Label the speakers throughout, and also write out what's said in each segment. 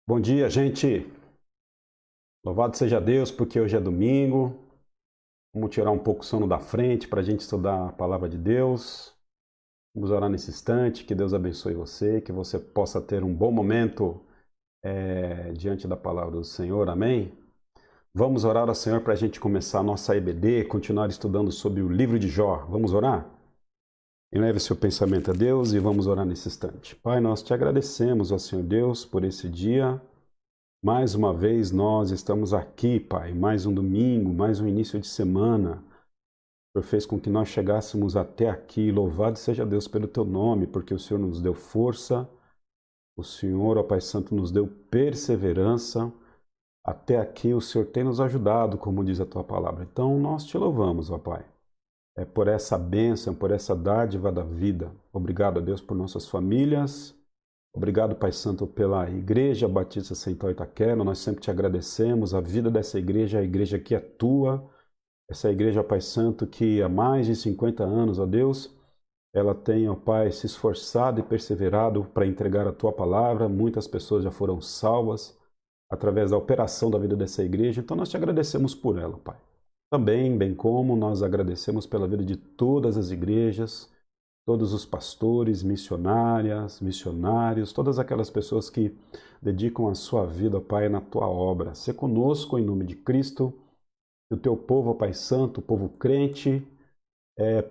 Speaker 1: Bom dia, gente. Louvado seja Deus, porque hoje é domingo. Vamos tirar um pouco o sono da frente para a gente estudar a palavra de Deus. Vamos orar nesse instante. Que Deus abençoe você, que você possa ter um bom momento diante da palavra do Senhor. Amém? Vamos orar ao Senhor para a gente começar a nossa EBD, continuar estudando sobre o livro de Jó. Vamos orar? Eleve seu pensamento a Deus e vamos orar nesse instante. Pai, nós te agradecemos, ó Senhor Deus, por esse dia. Mais uma vez nós estamos aqui, Pai, mais um domingo, mais um início de semana. O Senhor fez com que nós chegássemos até aqui. Louvado seja Deus pelo Teu nome, porque o Senhor nos deu força, o Senhor, ó Pai Santo, nos deu perseverança. Até aqui o Senhor tem nos ajudado, como diz a Tua palavra. Então nós te louvamos, ó Pai, por essa bênção, por essa dádiva da vida. Obrigado a Deus por nossas famílias. Obrigado, Pai Santo, pela Igreja Batista Central Itaquera. Nós sempre te agradecemos. A vida dessa igreja, a igreja que é tua. Essa igreja, Pai Santo, que há mais de 50 anos, ó Deus, ela tem, ó Pai, se esforçado e perseverado para entregar a tua palavra. Muitas pessoas já foram salvas através da operação da vida dessa igreja. Então nós te agradecemos por ela, Pai. Também, bem como nós agradecemos pela vida de todas as igrejas, todos os pastores, missionárias, missionários, todas aquelas pessoas que dedicam a sua vida, Pai, na Tua obra. Sê conosco em nome de Cristo, que o Teu povo, Pai Santo, o povo crente,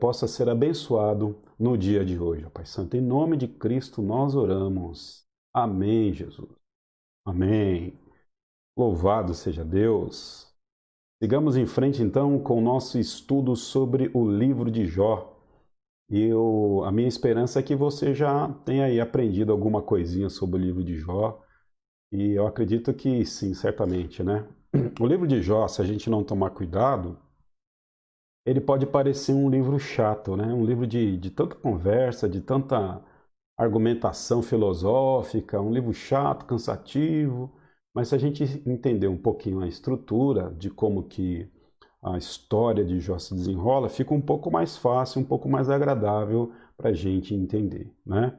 Speaker 1: possa ser abençoado no dia de hoje, Pai Santo. Em nome de Cristo nós oramos. Amém, Jesus. Amém. Louvado seja Deus. Sigamos em frente, então, com o nosso estudo sobre o livro de Jó. E a minha esperança é que você já tenha aí aprendido alguma coisinha sobre o livro de Jó. E eu acredito que sim, certamente, né? O livro de Jó, se a gente não tomar cuidado, ele pode parecer um livro chato, né? Um livro de tanta conversa, de tanta argumentação filosófica, um livro chato, cansativo. Mas se a gente entender um pouquinho a estrutura de como que a história de Jó se desenrola, fica um pouco mais fácil, um pouco mais agradável para a gente entender, né?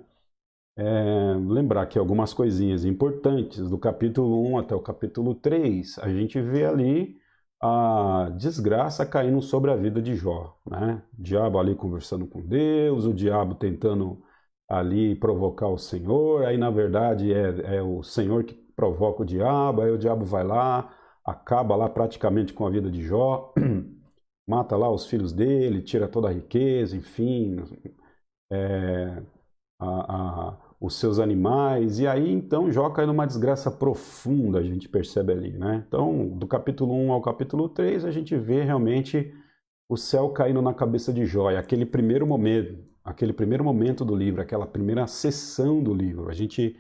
Speaker 1: Lembrar que algumas coisinhas importantes, do capítulo 1 até o capítulo 3, a gente vê ali a desgraça caindo sobre a vida de Jó, né? O diabo ali conversando com Deus, o diabo tentando ali provocar o Senhor, aí na verdade é o Senhor que provoca o diabo, aí o diabo vai lá, acaba lá praticamente com a vida de Jó, mata lá os filhos dele, tira toda a riqueza, enfim, os seus animais, e aí então Jó cai numa desgraça profunda, a gente percebe ali, né? Então, do capítulo 1 ao capítulo 3, a gente vê realmente o céu caindo na cabeça de Jó, e aquele primeiro momento do livro, aquela primeira sessão do livro, a gente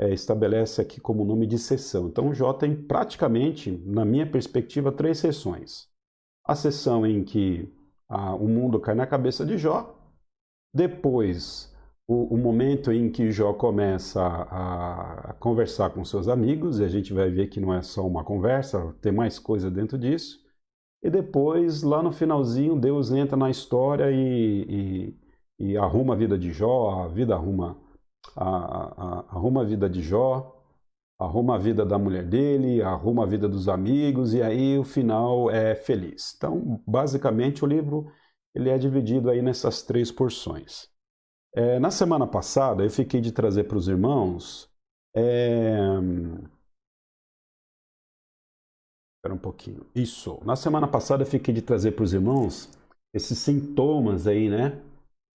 Speaker 1: estabelece aqui como nome de sessão. Então, Jó tem praticamente, na minha perspectiva, 3 sessões. A sessão em que o mundo cai na cabeça de Jó, depois o momento em que Jó começa a conversar com seus amigos, e a gente vai ver que não é só uma conversa, tem mais coisa dentro disso, e depois, lá no finalzinho, Deus entra na história e arruma a vida de Jó, arruma a vida de Jó, arruma a vida da mulher dele, arruma a vida dos amigos, e aí o final é feliz. Então, basicamente, o livro ele é dividido aí nessas 3 porções. Na semana passada, eu fiquei de trazer para os irmãos... Espera um pouquinho. Isso. Na semana passada, eu fiquei de trazer para os irmãos esses sintomas aí, né?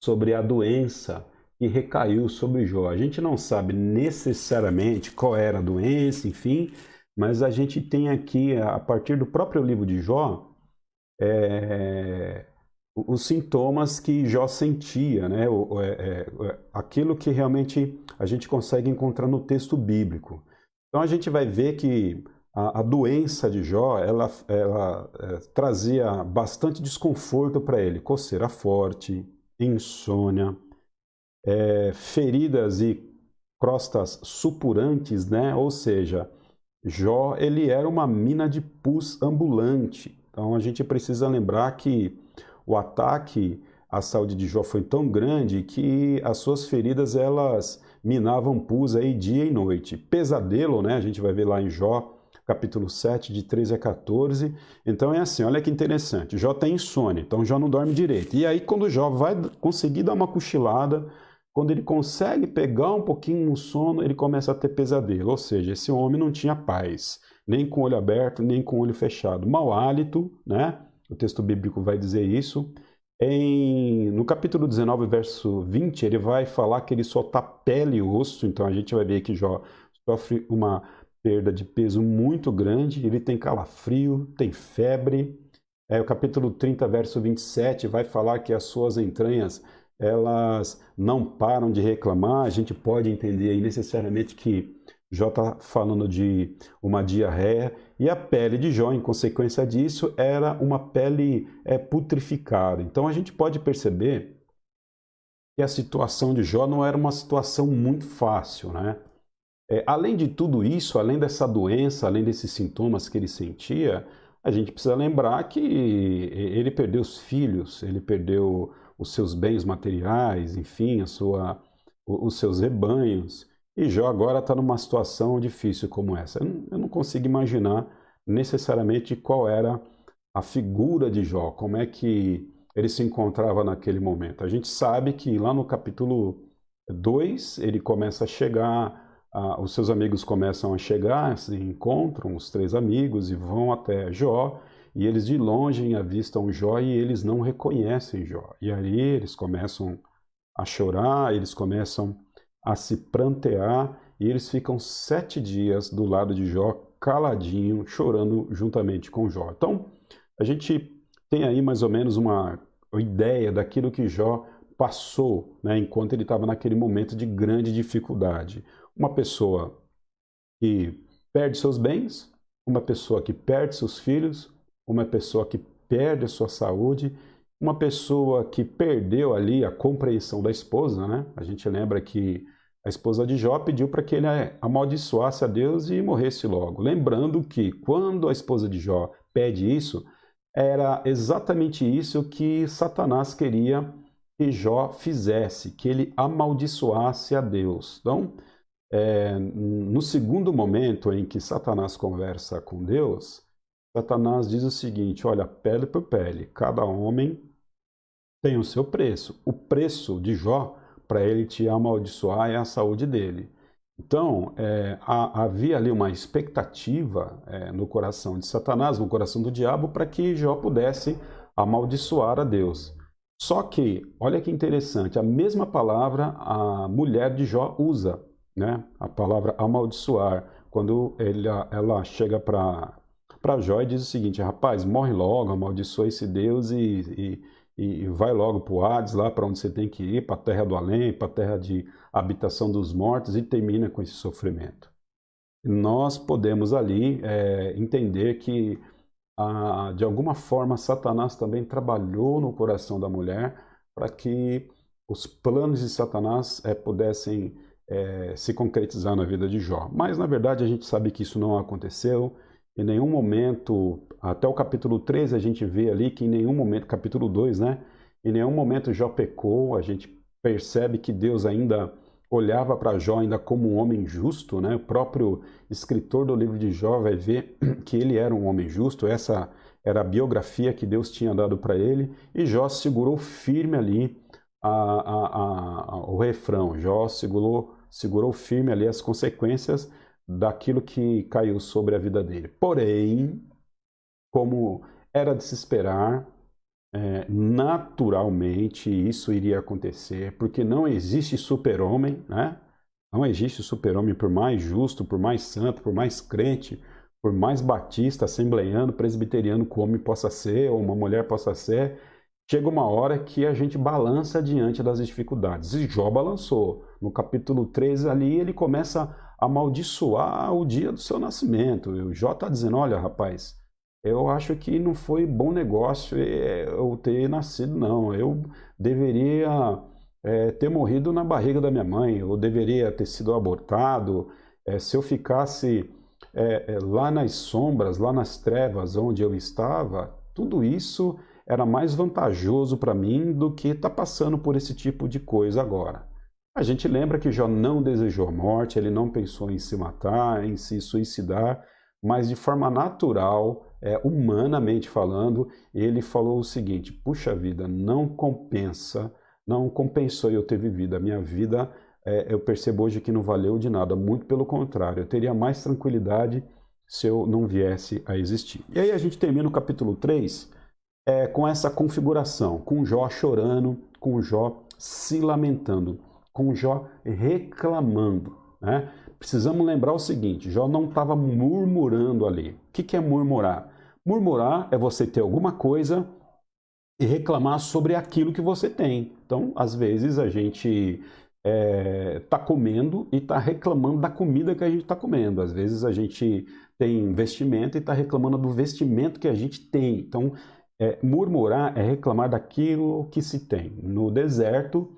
Speaker 1: Sobre a doença que recaiu sobre Jó. A gente não sabe necessariamente qual era a doença, enfim, mas a gente tem aqui, a partir do próprio livro de Jó, os sintomas que Jó sentia, né? Aquilo que realmente a gente consegue encontrar no texto bíblico. Então a gente vai ver que a doença de Jó, ela trazia bastante desconforto para ele, coceira forte, insônia, feridas e crostas supurantes, né? Ou seja, Jó ele era uma mina de pus ambulante. Então a gente precisa lembrar que o ataque à saúde de Jó foi tão grande que as suas feridas elas minavam pus aí dia e noite. Pesadelo, né? A gente vai ver lá em Jó, capítulo 7, de 13 a 14. Então é assim, olha que interessante. Jó tem insônia, então Jó não dorme direito. E aí quando Jó vai conseguir dar uma cochilada, quando ele consegue pegar um pouquinho no sono, ele começa a ter pesadelo. Ou seja, esse homem não tinha paz, nem com o olho aberto, nem com o olho fechado. Mau hálito, né? O texto bíblico vai dizer isso. No capítulo 19, verso 20, ele vai falar que ele só está pele e osso. Então a gente vai ver que Jó sofre uma perda de peso muito grande, ele tem calafrio, tem febre. O capítulo 30, verso 27, vai falar que as suas entranhas, elas não param de reclamar. A gente pode entender aí necessariamente que Jó está falando de uma diarreia, e a pele de Jó, em consequência disso, era uma pele putrificada. Então a gente pode perceber que a situação de Jó não era uma situação muito fácil, né? Além de tudo isso, além dessa doença, além desses sintomas que ele sentia, a gente precisa lembrar que ele perdeu os filhos, ele perdeu os seus bens materiais, enfim, os seus rebanhos. E Jó agora está numa situação difícil como essa. Eu não consigo imaginar necessariamente qual era a figura de Jó, como é que ele se encontrava naquele momento. A gente sabe que lá no capítulo 2 ele começa a chegar. Os seus amigos começam a chegar, se encontram os três amigos e vão até Jó, e eles de longe avistam Jó e eles não reconhecem Jó. E aí eles começam a chorar, eles começam a se prantear, e eles ficam 7 dias do lado de Jó, caladinho, chorando juntamente com Jó. Então, a gente tem aí mais ou menos uma ideia daquilo que Jó passou, né, enquanto ele estava naquele momento de grande dificuldade. Uma pessoa que perde seus bens, uma pessoa que perde seus filhos, uma pessoa que perde a sua saúde, uma pessoa que perdeu ali a compreensão da esposa, né? A gente lembra que a esposa de Jó pediu para que ele amaldiçoasse a Deus e morresse logo. Lembrando que quando a esposa de Jó pede isso, era exatamente isso que Satanás queria que Jó fizesse, que ele amaldiçoasse a Deus. Então, no segundo momento em que Satanás conversa com Deus, Satanás diz o seguinte: olha, pele por pele, cada homem tem o seu preço. O preço de Jó para ele te amaldiçoar é a saúde dele. Então, havia ali uma expectativa no coração de Satanás, no coração do diabo, para que Jó pudesse amaldiçoar a Deus. Só que, olha que interessante, a mesma palavra a mulher de Jó usa, né? A palavra amaldiçoar, quando ela chega para Jó e diz o seguinte: rapaz, morre logo, amaldiçoa esse Deus e vai logo para o Hades, lá para onde você tem que ir, para a terra do além, para a terra de habitação dos mortos, e termina com esse sofrimento. Nós podemos ali entender que, de alguma forma, Satanás também trabalhou no coração da mulher para que os planos de Satanás pudessem se concretizar na vida de Jó. Mas, na verdade, a gente sabe que isso não aconteceu. Em nenhum momento, até o capítulo 13, a gente vê ali que em nenhum momento, capítulo 2, né? Em nenhum momento Jó pecou. A gente percebe que Deus ainda olhava para Jó ainda como um homem justo, né? O próprio escritor do livro de Jó vai ver que ele era um homem justo. Essa era a biografia que Deus tinha dado para ele. E Jó segurou firme ali o refrão. Jó segurou firme ali as consequências daquilo que caiu sobre a vida dele. Porém, como era de se esperar, naturalmente isso iria acontecer, porque não existe super-homem, né? Não existe super-homem, por mais justo, por mais santo, por mais crente, por mais batista, assembleiano, presbiteriano que o homem possa ser, ou uma mulher possa ser. Chega uma hora que a gente balança diante das dificuldades. E Jó balançou. No capítulo 13 ali, ele começa a amaldiçoar o dia do seu nascimento. O Jó está dizendo: olha, rapaz, eu acho que não foi bom negócio eu ter nascido, não. Eu deveria ter morrido na barriga da minha mãe, eu deveria ter sido abortado. Se eu ficasse lá nas sombras, lá nas trevas onde eu estava, tudo isso era mais vantajoso para mim do que estar passando por esse tipo de coisa agora. A gente lembra que Jó não desejou a morte, ele não pensou em se matar, em se suicidar, mas de forma natural, humanamente falando, ele falou o seguinte: puxa vida, não compensa, não compensou eu ter vivido a minha vida, eu percebo hoje que não valeu de nada, muito pelo contrário, eu teria mais tranquilidade se eu não viesse a existir. E aí a gente termina o capítulo 3 com essa configuração, com Jó chorando, com Jó se lamentando, com Jó reclamando, né? Precisamos lembrar o seguinte: Jó não estava murmurando ali. O que é murmurar? Murmurar é você ter alguma coisa e reclamar sobre aquilo que você tem. Então, às vezes, a gente está comendo e está reclamando da comida que a gente está comendo. Às vezes, a gente tem vestimento e está reclamando do vestimento que a gente tem. Então, murmurar é reclamar daquilo que se tem. No deserto,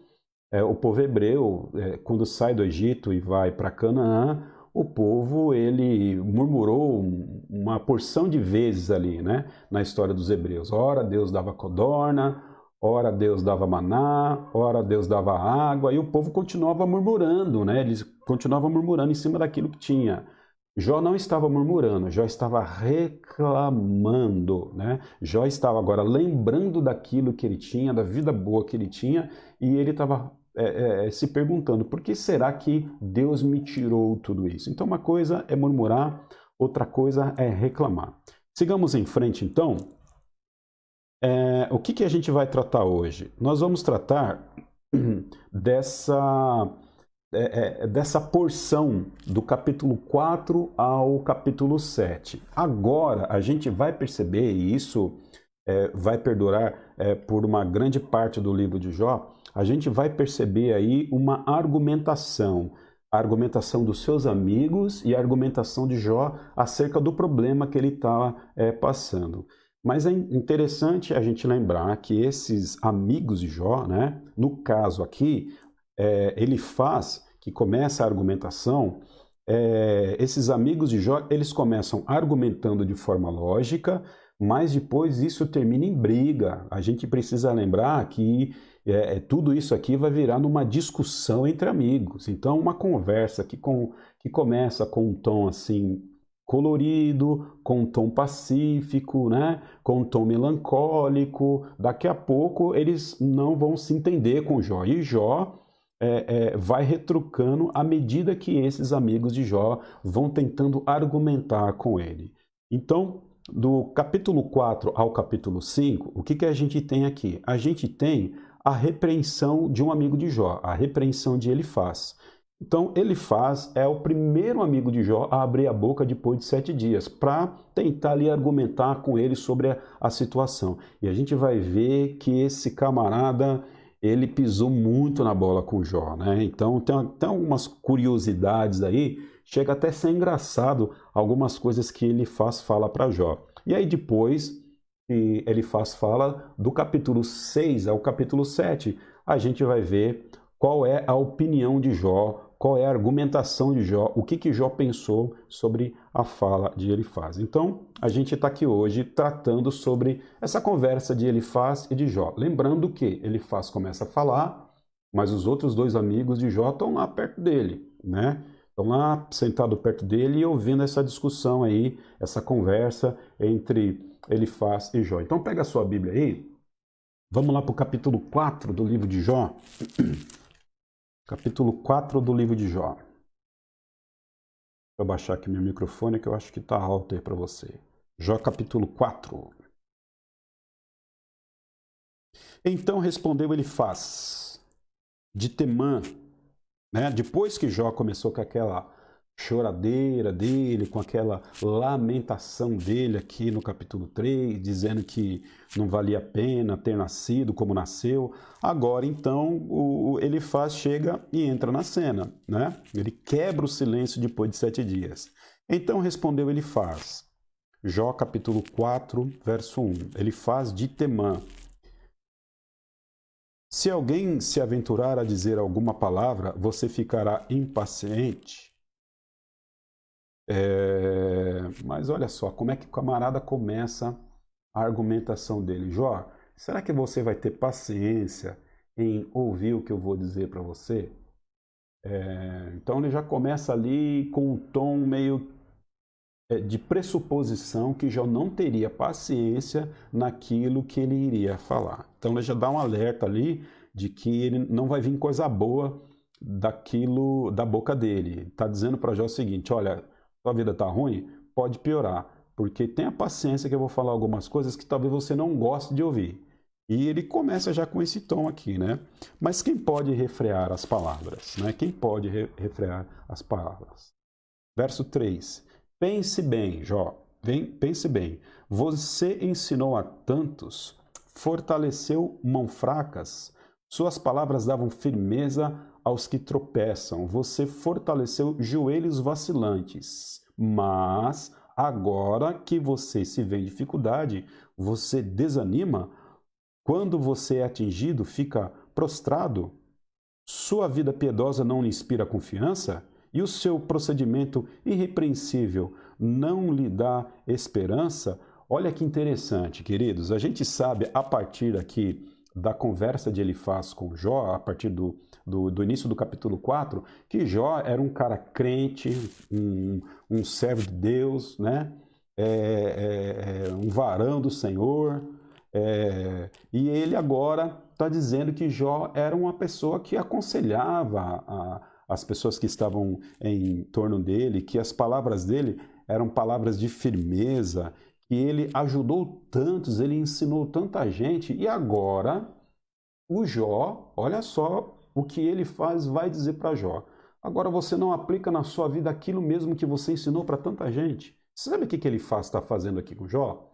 Speaker 1: o povo hebreu, quando sai do Egito e vai para Canaã, o povo ele murmurou uma porção de vezes ali, né, na história dos hebreus. Ora Deus dava codorna, ora Deus dava maná, ora Deus dava água, e o povo continuava murmurando, né, eles continuavam murmurando em cima daquilo que tinha. Jó não estava murmurando, Jó estava reclamando, né? Jó estava agora lembrando daquilo que ele tinha, da vida boa que ele tinha, e ele estava se perguntando: por que será que Deus me tirou tudo isso? Então, uma coisa é murmurar, outra coisa é reclamar. Sigamos em frente, então. O que a gente vai tratar hoje? Nós vamos tratar dessa porção do capítulo 4 ao capítulo 7. Agora, a gente vai perceber, e isso vai perdurar por uma grande parte do livro de Jó, a gente vai perceber aí uma argumentação, a argumentação dos seus amigos e a argumentação de Jó acerca do problema que ele está passando. Mas é interessante a gente lembrar que esses amigos de Jó, né, no caso aqui, Elifaz, que começa a argumentação, esses amigos de Jó, eles começam argumentando de forma lógica, mas depois isso termina em briga. A gente precisa lembrar que tudo isso aqui vai virar numa discussão entre amigos. Então, uma conversa que começa com um tom assim colorido, com um tom pacífico, né? Com um tom melancólico. Daqui a pouco eles não vão se entender com Jó. E Jó vai retrucando à medida que esses amigos de Jó vão tentando argumentar com ele. Então, do capítulo 4 ao capítulo 5, o que a gente tem aqui? A gente tem a repreensão de um amigo de Jó, a repreensão de Elifaz. Então, Elifaz é o primeiro amigo de Jó a abrir a boca depois de 7 dias, para tentar ali argumentar com ele sobre a situação. E a gente vai ver que esse camarada, ele pisou muito na bola com Jó, né? Então, tem algumas curiosidades aí, chega até a ser engraçado algumas coisas que Elifaz fala para Jó. E aí depois que Elifaz fala, do capítulo 6 ao capítulo 7, a gente vai ver qual é a opinião de Jó, qual é a argumentação de Jó, o que Jó pensou sobre a fala de Elifaz. Então, a gente está aqui hoje tratando sobre essa conversa de Elifaz e de Jó. Lembrando que Elifaz começa a falar, mas os outros dois amigos de Jó estão lá perto dele, né? Estão lá sentados perto dele e ouvindo essa discussão aí, essa conversa entre Elifaz e Jó. Então pega a sua Bíblia aí, vamos lá para o capítulo 4 do livro de Jó. Capítulo 4 do livro de Jó. Deixa eu baixar aqui meu microfone que eu acho que está alto aí para você. Jó capítulo 4. Então respondeu Elifaz de Temã, né? Depois que Jó começou com aquela choradeira dele, com aquela lamentação dele aqui no capítulo 3, dizendo que não valia a pena ter nascido como nasceu. Agora, então, Elifaz chega e entra na cena, né? Ele quebra o silêncio depois de 7 dias. Então respondeu Elifaz, Jó capítulo 4, verso 1. Elifaz de Temã. Se alguém se aventurar a dizer alguma palavra, você ficará impaciente. Mas olha só, como é que o camarada começa a argumentação dele. Jó, será que você vai ter paciência em ouvir o que eu vou dizer para você? Então ele já começa ali com um tom meio de pressuposição que Jó não teria paciência naquilo que ele iria falar. Então ele já dá um alerta ali de que ele não vai vir coisa boa daquilo da boca dele. Está dizendo para Jó o seguinte: olha, sua vida está ruim, pode piorar, porque tenha paciência que eu vou falar algumas coisas que talvez você não goste de ouvir. E ele começa já com esse tom aqui, né? Mas quem pode refrear as palavras, né? Quem pode refrear as palavras? Verso 3. Pense bem, Jó, pense bem. Você ensinou a tantos, fortaleceu mãos fracas, suas palavras davam firmeza aos que tropeçam. Você fortaleceu joelhos vacilantes. Mas agora que você se vê em dificuldade, você desanima. Quando você é atingido, fica prostrado. Sua vida piedosa não lhe inspira confiança? E o seu procedimento irrepreensível não lhe dá esperança? Olha que interessante, queridos. A gente sabe, a partir aqui da conversa de Elifaz com Jó, a partir do início do capítulo 4, que Jó era um cara crente, um servo de Deus, né? Um varão do Senhor. E ele agora está dizendo que Jó era uma pessoa que aconselhava as pessoas que estavam em torno dele, que as palavras dele eram palavras de firmeza, que ele ajudou tantos, ele ensinou tanta gente, e agora o Jó, olha só o que ele faz, vai dizer para Jó. Agora você não aplica na sua vida aquilo mesmo que você ensinou para tanta gente. Sabe o que ele está fazendo aqui com Jó?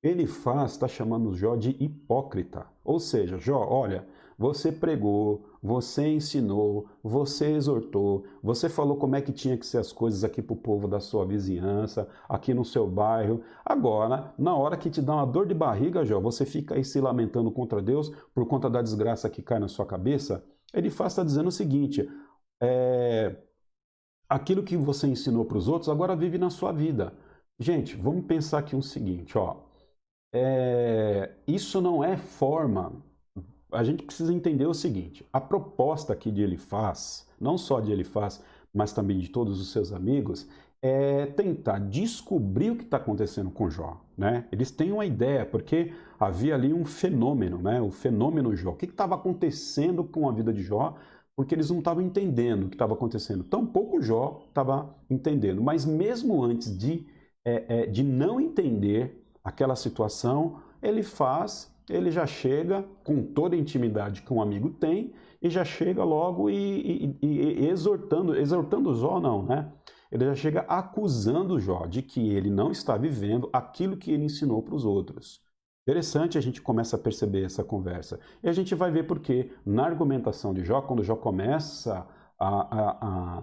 Speaker 1: Elifaz está chamando Jó de hipócrita. Ou seja, Jó, olha, você pregou, você ensinou, você exortou, você falou como é que tinha que ser as coisas aqui para o povo da sua vizinhança, aqui no seu bairro. Agora, na hora que te dá uma dor de barriga, Jó, você fica aí se lamentando contra Deus por conta da desgraça que cai na sua cabeça. Elifaz está dizendo o seguinte: aquilo que você ensinou para os outros, agora vive na sua vida. Gente, vamos pensar aqui o seguinte, ó. Isso não é forma. A gente precisa entender o seguinte: a proposta aqui de Elifaz, não só de Elifaz, mas também de todos os seus amigos, é tentar descobrir o que está acontecendo com Jó, né? Eles têm uma ideia, porque havia ali um fenômeno, né? O fenômeno Jó. O que estava acontecendo com a vida de Jó? Porque eles não estavam entendendo o que estava acontecendo. Tampouco Jó estava entendendo. Mas mesmo antes de não entender aquela situação, ele já chega com toda a intimidade que um amigo tem, e já chega logo e exortando Jó, não, né? Ele já chega acusando Jó de que ele não está vivendo aquilo que ele ensinou para os outros. Interessante, a gente começa a perceber essa conversa. E a gente vai ver porque na argumentação de Jó, quando Jó começa a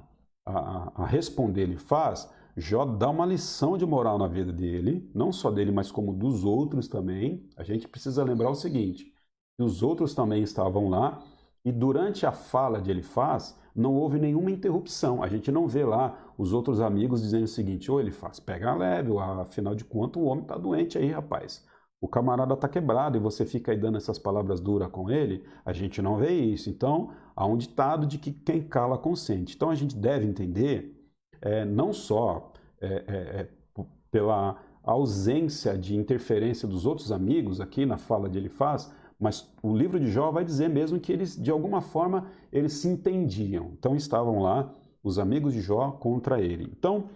Speaker 1: responder, ele faz, Jó dá uma lição de moral na vida dele, não só dele, mas como dos outros também. A gente precisa lembrar o seguinte, que os outros também estavam lá, e durante a fala de Elifaz, não houve nenhuma interrupção. A gente não vê lá os outros amigos dizendo o seguinte: ô Elifaz, pega leve, afinal de contas o homem está doente aí, rapaz. O camarada está quebrado e você fica aí dando essas palavras duras com ele. A gente não vê isso. Então, há um ditado de que quem cala consente. Então, a gente deve entender não só pela ausência de interferência dos outros amigos aqui na fala de Elifaz, mas o livro de Jó vai dizer mesmo que eles, de alguma forma, eles se entendiam. Então estavam lá os amigos de Jó contra ele. Então,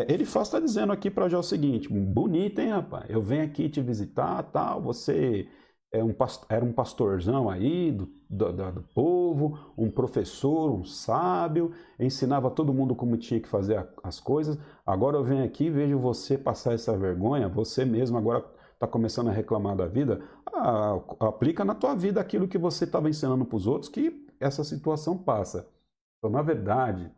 Speaker 1: Elifaz está dizendo aqui para Jó o seguinte: bonito, hein, rapaz? Eu venho aqui te visitar, tal, você era um pastorzão aí do povo, um professor, um sábio, ensinava todo mundo como tinha que fazer as coisas. Agora eu venho aqui e vejo você passar essa vergonha, você mesmo agora está começando a reclamar da vida. Aplica na tua vida aquilo que você estava ensinando para os outros, que essa situação passa. Então, na verdade,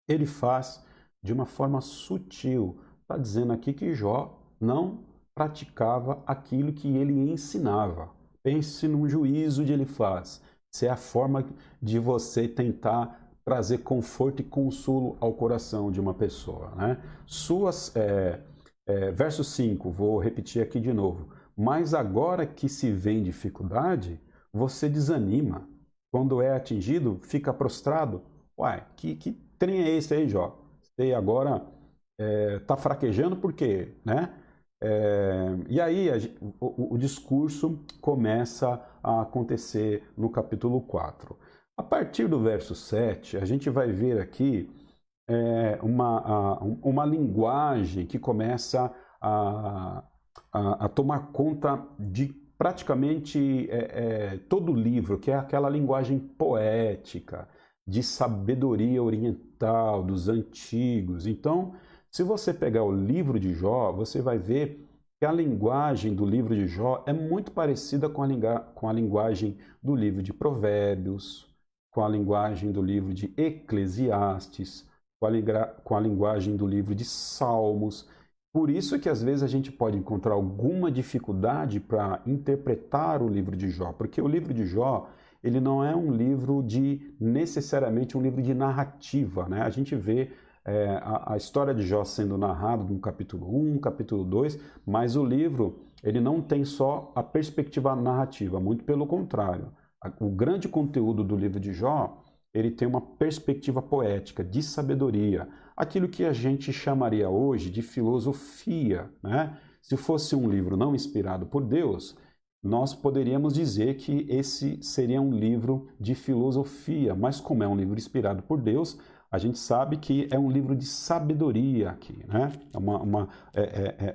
Speaker 1: ele faz de uma forma sutil. Está dizendo aqui que Jó não praticava aquilo que ele ensinava. Pense no juízo de Elifaz. Isso é a forma de você tentar trazer conforto e consolo ao coração de uma pessoa, né? Verso 5, vou repetir aqui de novo. Mas agora que se vê dificuldade, você desanima. Quando é atingido, fica prostrado. Uai, que trem é esse aí, Jó? Você agora está fraquejando por quê? Né? E aí o discurso começa a acontecer no capítulo 4. A partir do verso 7, a gente vai ver aqui uma linguagem que começa a tomar conta de praticamente todo o livro, que é aquela linguagem poética, de sabedoria oriental, dos antigos. Então, se você pegar o livro de Jó, você vai ver que a linguagem do livro de Jó é muito parecida com a linguagem do livro de Provérbios, com a linguagem do livro de Eclesiastes, com a linguagem do livro de Salmos. Por isso que às vezes a gente pode encontrar alguma dificuldade para interpretar o livro de Jó, porque o livro de Jó, ele não é um livro necessariamente um livro de narrativa, né? A gente vê a história de Jó sendo narrada no capítulo 1, capítulo 2, mas o livro, ele não tem só a perspectiva narrativa, muito pelo contrário. O grande conteúdo do livro de Jó, ele tem uma perspectiva poética, de sabedoria, aquilo que a gente chamaria hoje de filosofia, né? Se fosse um livro não inspirado por Deus, nós poderíamos dizer que esse seria um livro de filosofia, mas como é um livro inspirado por Deus, a gente sabe que é um livro de sabedoria aqui, né?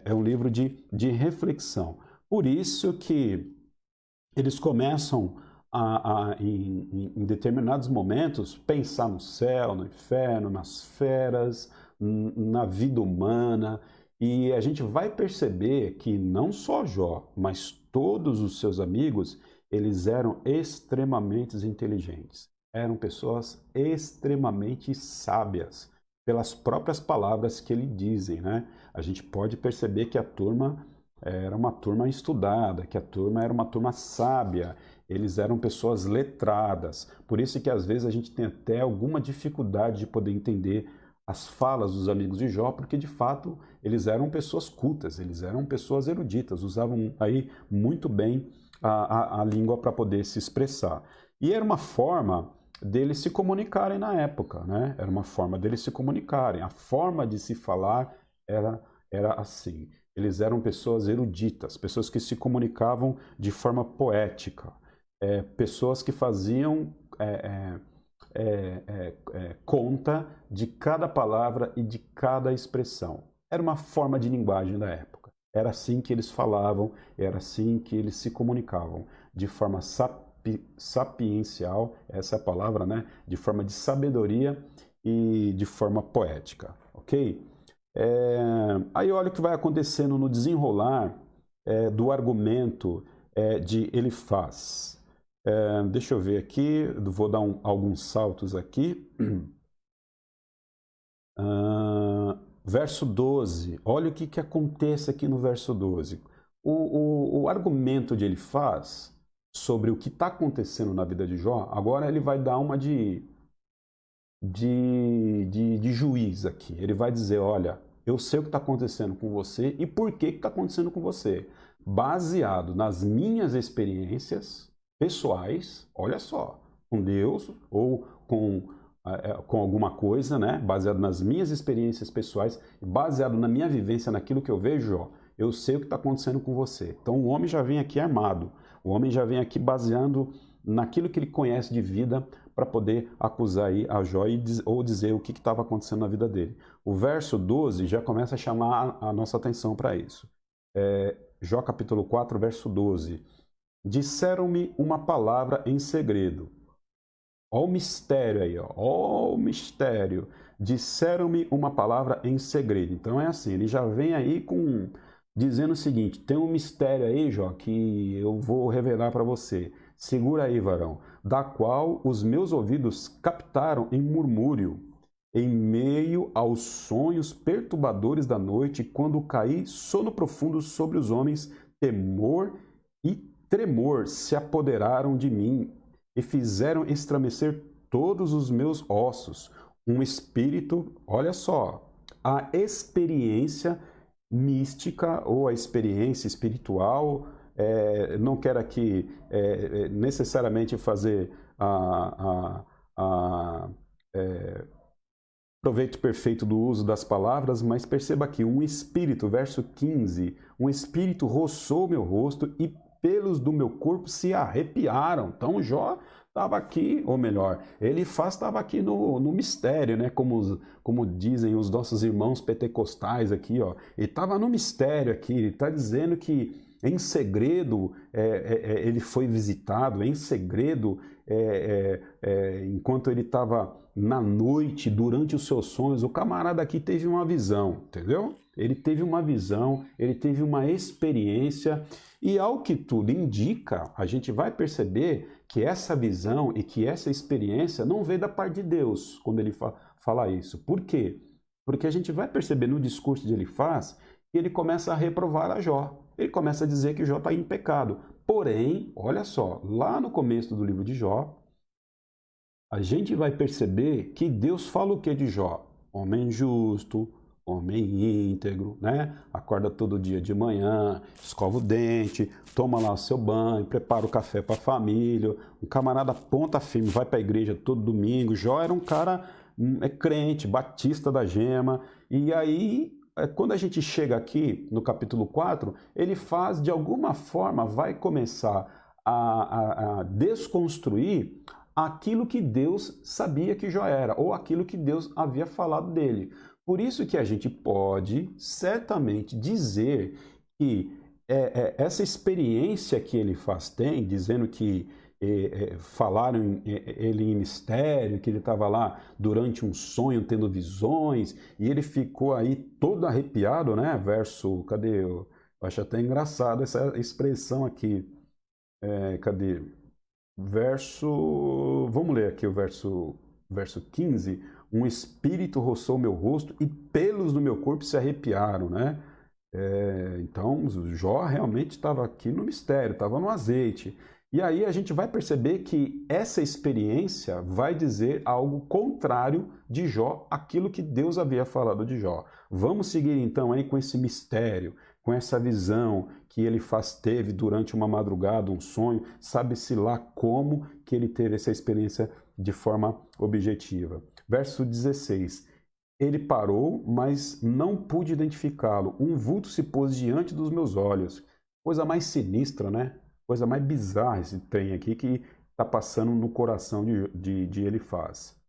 Speaker 1: É um livro de reflexão. Por isso que eles começam em determinados momentos, pensar no céu, no inferno, nas feras, na vida humana. E a gente vai perceber que não só Jó, mas todos os seus amigos, eles eram extremamente inteligentes. Eram pessoas extremamente sábias, pelas próprias palavras que ele dizem, né? A gente pode perceber que a turma era uma turma estudada, que a turma era uma turma sábia, eles eram pessoas letradas. Por isso que às vezes a gente tem até alguma dificuldade de poder entender as falas dos amigos de Jó, porque de fato eles eram pessoas cultas, eles eram pessoas eruditas, usavam aí muito bem a língua para poder se expressar. E era uma forma deles se comunicarem na época, né? Era uma forma deles se comunicarem. A forma de se falar era assim. Eles eram pessoas eruditas, pessoas que se comunicavam de forma poética, pessoas que faziam conta de cada palavra e de cada expressão. Era uma forma de linguagem da época. Era assim que eles falavam, era assim que eles se comunicavam, de forma sapiencial, essa é a palavra, né? De forma de sabedoria e de forma poética, ok? Aí olha o que vai acontecendo no desenrolar do argumento de Elifaz. Deixa eu ver aqui, vou dar alguns saltos aqui. Verso 12, olha o que acontece aqui no verso 12. O argumento de Elifaz sobre o que está acontecendo na vida de Jó, agora ele vai dar uma de juiz aqui. Ele vai dizer, olha, eu sei o que está acontecendo com você e por que está acontecendo com você. Baseado nas minhas experiências pessoais, olha só, com Deus ou com alguma coisa, né? Baseado nas minhas experiências pessoais, baseado na minha vivência, naquilo que eu vejo, ó, eu sei o que está acontecendo com você. Então o homem já vem aqui armado, o homem já vem aqui baseando naquilo que ele conhece de vida para poder acusar aí a Jó ou dizer o que estava acontecendo na vida dele. O verso 12 já começa a chamar a nossa atenção para isso. Jó capítulo 4, verso 12. Disseram-me uma palavra em segredo. Olha o mistério aí, ó o mistério. Disseram-me uma palavra em segredo. Então é assim, ele já vem aí dizendo o seguinte, tem um mistério aí, Jó, que eu vou revelar para você. Segura aí, varão, da qual os meus ouvidos captaram em murmúrio, em meio aos sonhos perturbadores da noite, quando caí sono profundo sobre os homens, temor e tremor se apoderaram de mim e fizeram estremecer todos os meus ossos. Um espírito, olha só, a experiência mística ou a experiência espiritual, não quero aqui necessariamente fazer proveito perfeito do uso das palavras, mas perceba aqui, um espírito, verso 15, um espírito roçou meu rosto e pelos do meu corpo se arrepiaram. Então Jó estava aqui, ou melhor, Elifaz estava aqui no mistério, né? Como dizem os nossos irmãos pentecostais aqui, ó. Ele estava no mistério aqui, ele está dizendo que em segredo ele foi visitado, em segredo, enquanto ele estava na noite, durante os seus sonhos, o camarada aqui teve uma visão, entendeu? Ele teve uma visão, ele teve uma experiência, e ao que tudo indica, a gente vai perceber que essa visão e que essa experiência não veio da parte de Deus, quando ele fala isso. Por quê? Porque a gente vai perceber no discurso de Elifaz que ele começa a reprovar a Jó. Ele começa a dizer que Jó está em pecado. Porém, olha só, lá no começo do livro de Jó, a gente vai perceber que Deus fala o que de Jó? Homem justo, homem íntegro, né? Acorda todo dia de manhã, escova o dente, toma lá o seu banho, prepara o café para a família, um camarada ponta firme, vai para a igreja todo domingo. Jó era um cara crente, batista da gema, e aí quando a gente chega aqui no capítulo 4, ele faz, de alguma forma, vai começar a desconstruir aquilo que Deus sabia que Jó era, ou aquilo que Deus havia falado dele. Por isso que a gente pode certamente dizer que essa experiência que ele tem, dizendo que falaram ele em mistério, que ele estava lá durante um sonho tendo visões, e ele ficou aí todo arrepiado, né? Cadê? Eu acho até engraçado essa expressão aqui. Cadê? Vamos ler aqui o verso 15. Um espírito roçou meu rosto e pelos do meu corpo se arrepiaram, né? Então, Jó realmente estava aqui no mistério, estava no azeite. E aí a gente vai perceber que essa experiência vai dizer algo contrário de Jó, aquilo que Deus havia falado de Jó. Vamos seguir então aí com esse mistério, com essa visão que ele teve durante uma madrugada, um sonho, sabe-se lá como que ele teve essa experiência de forma objetiva. Verso 16. Ele parou, mas não pude identificá-lo. Um vulto se pôs diante dos meus olhos. Coisa mais sinistra, né? Coisa mais bizarra esse trem aqui que está passando no coração de Elifaz.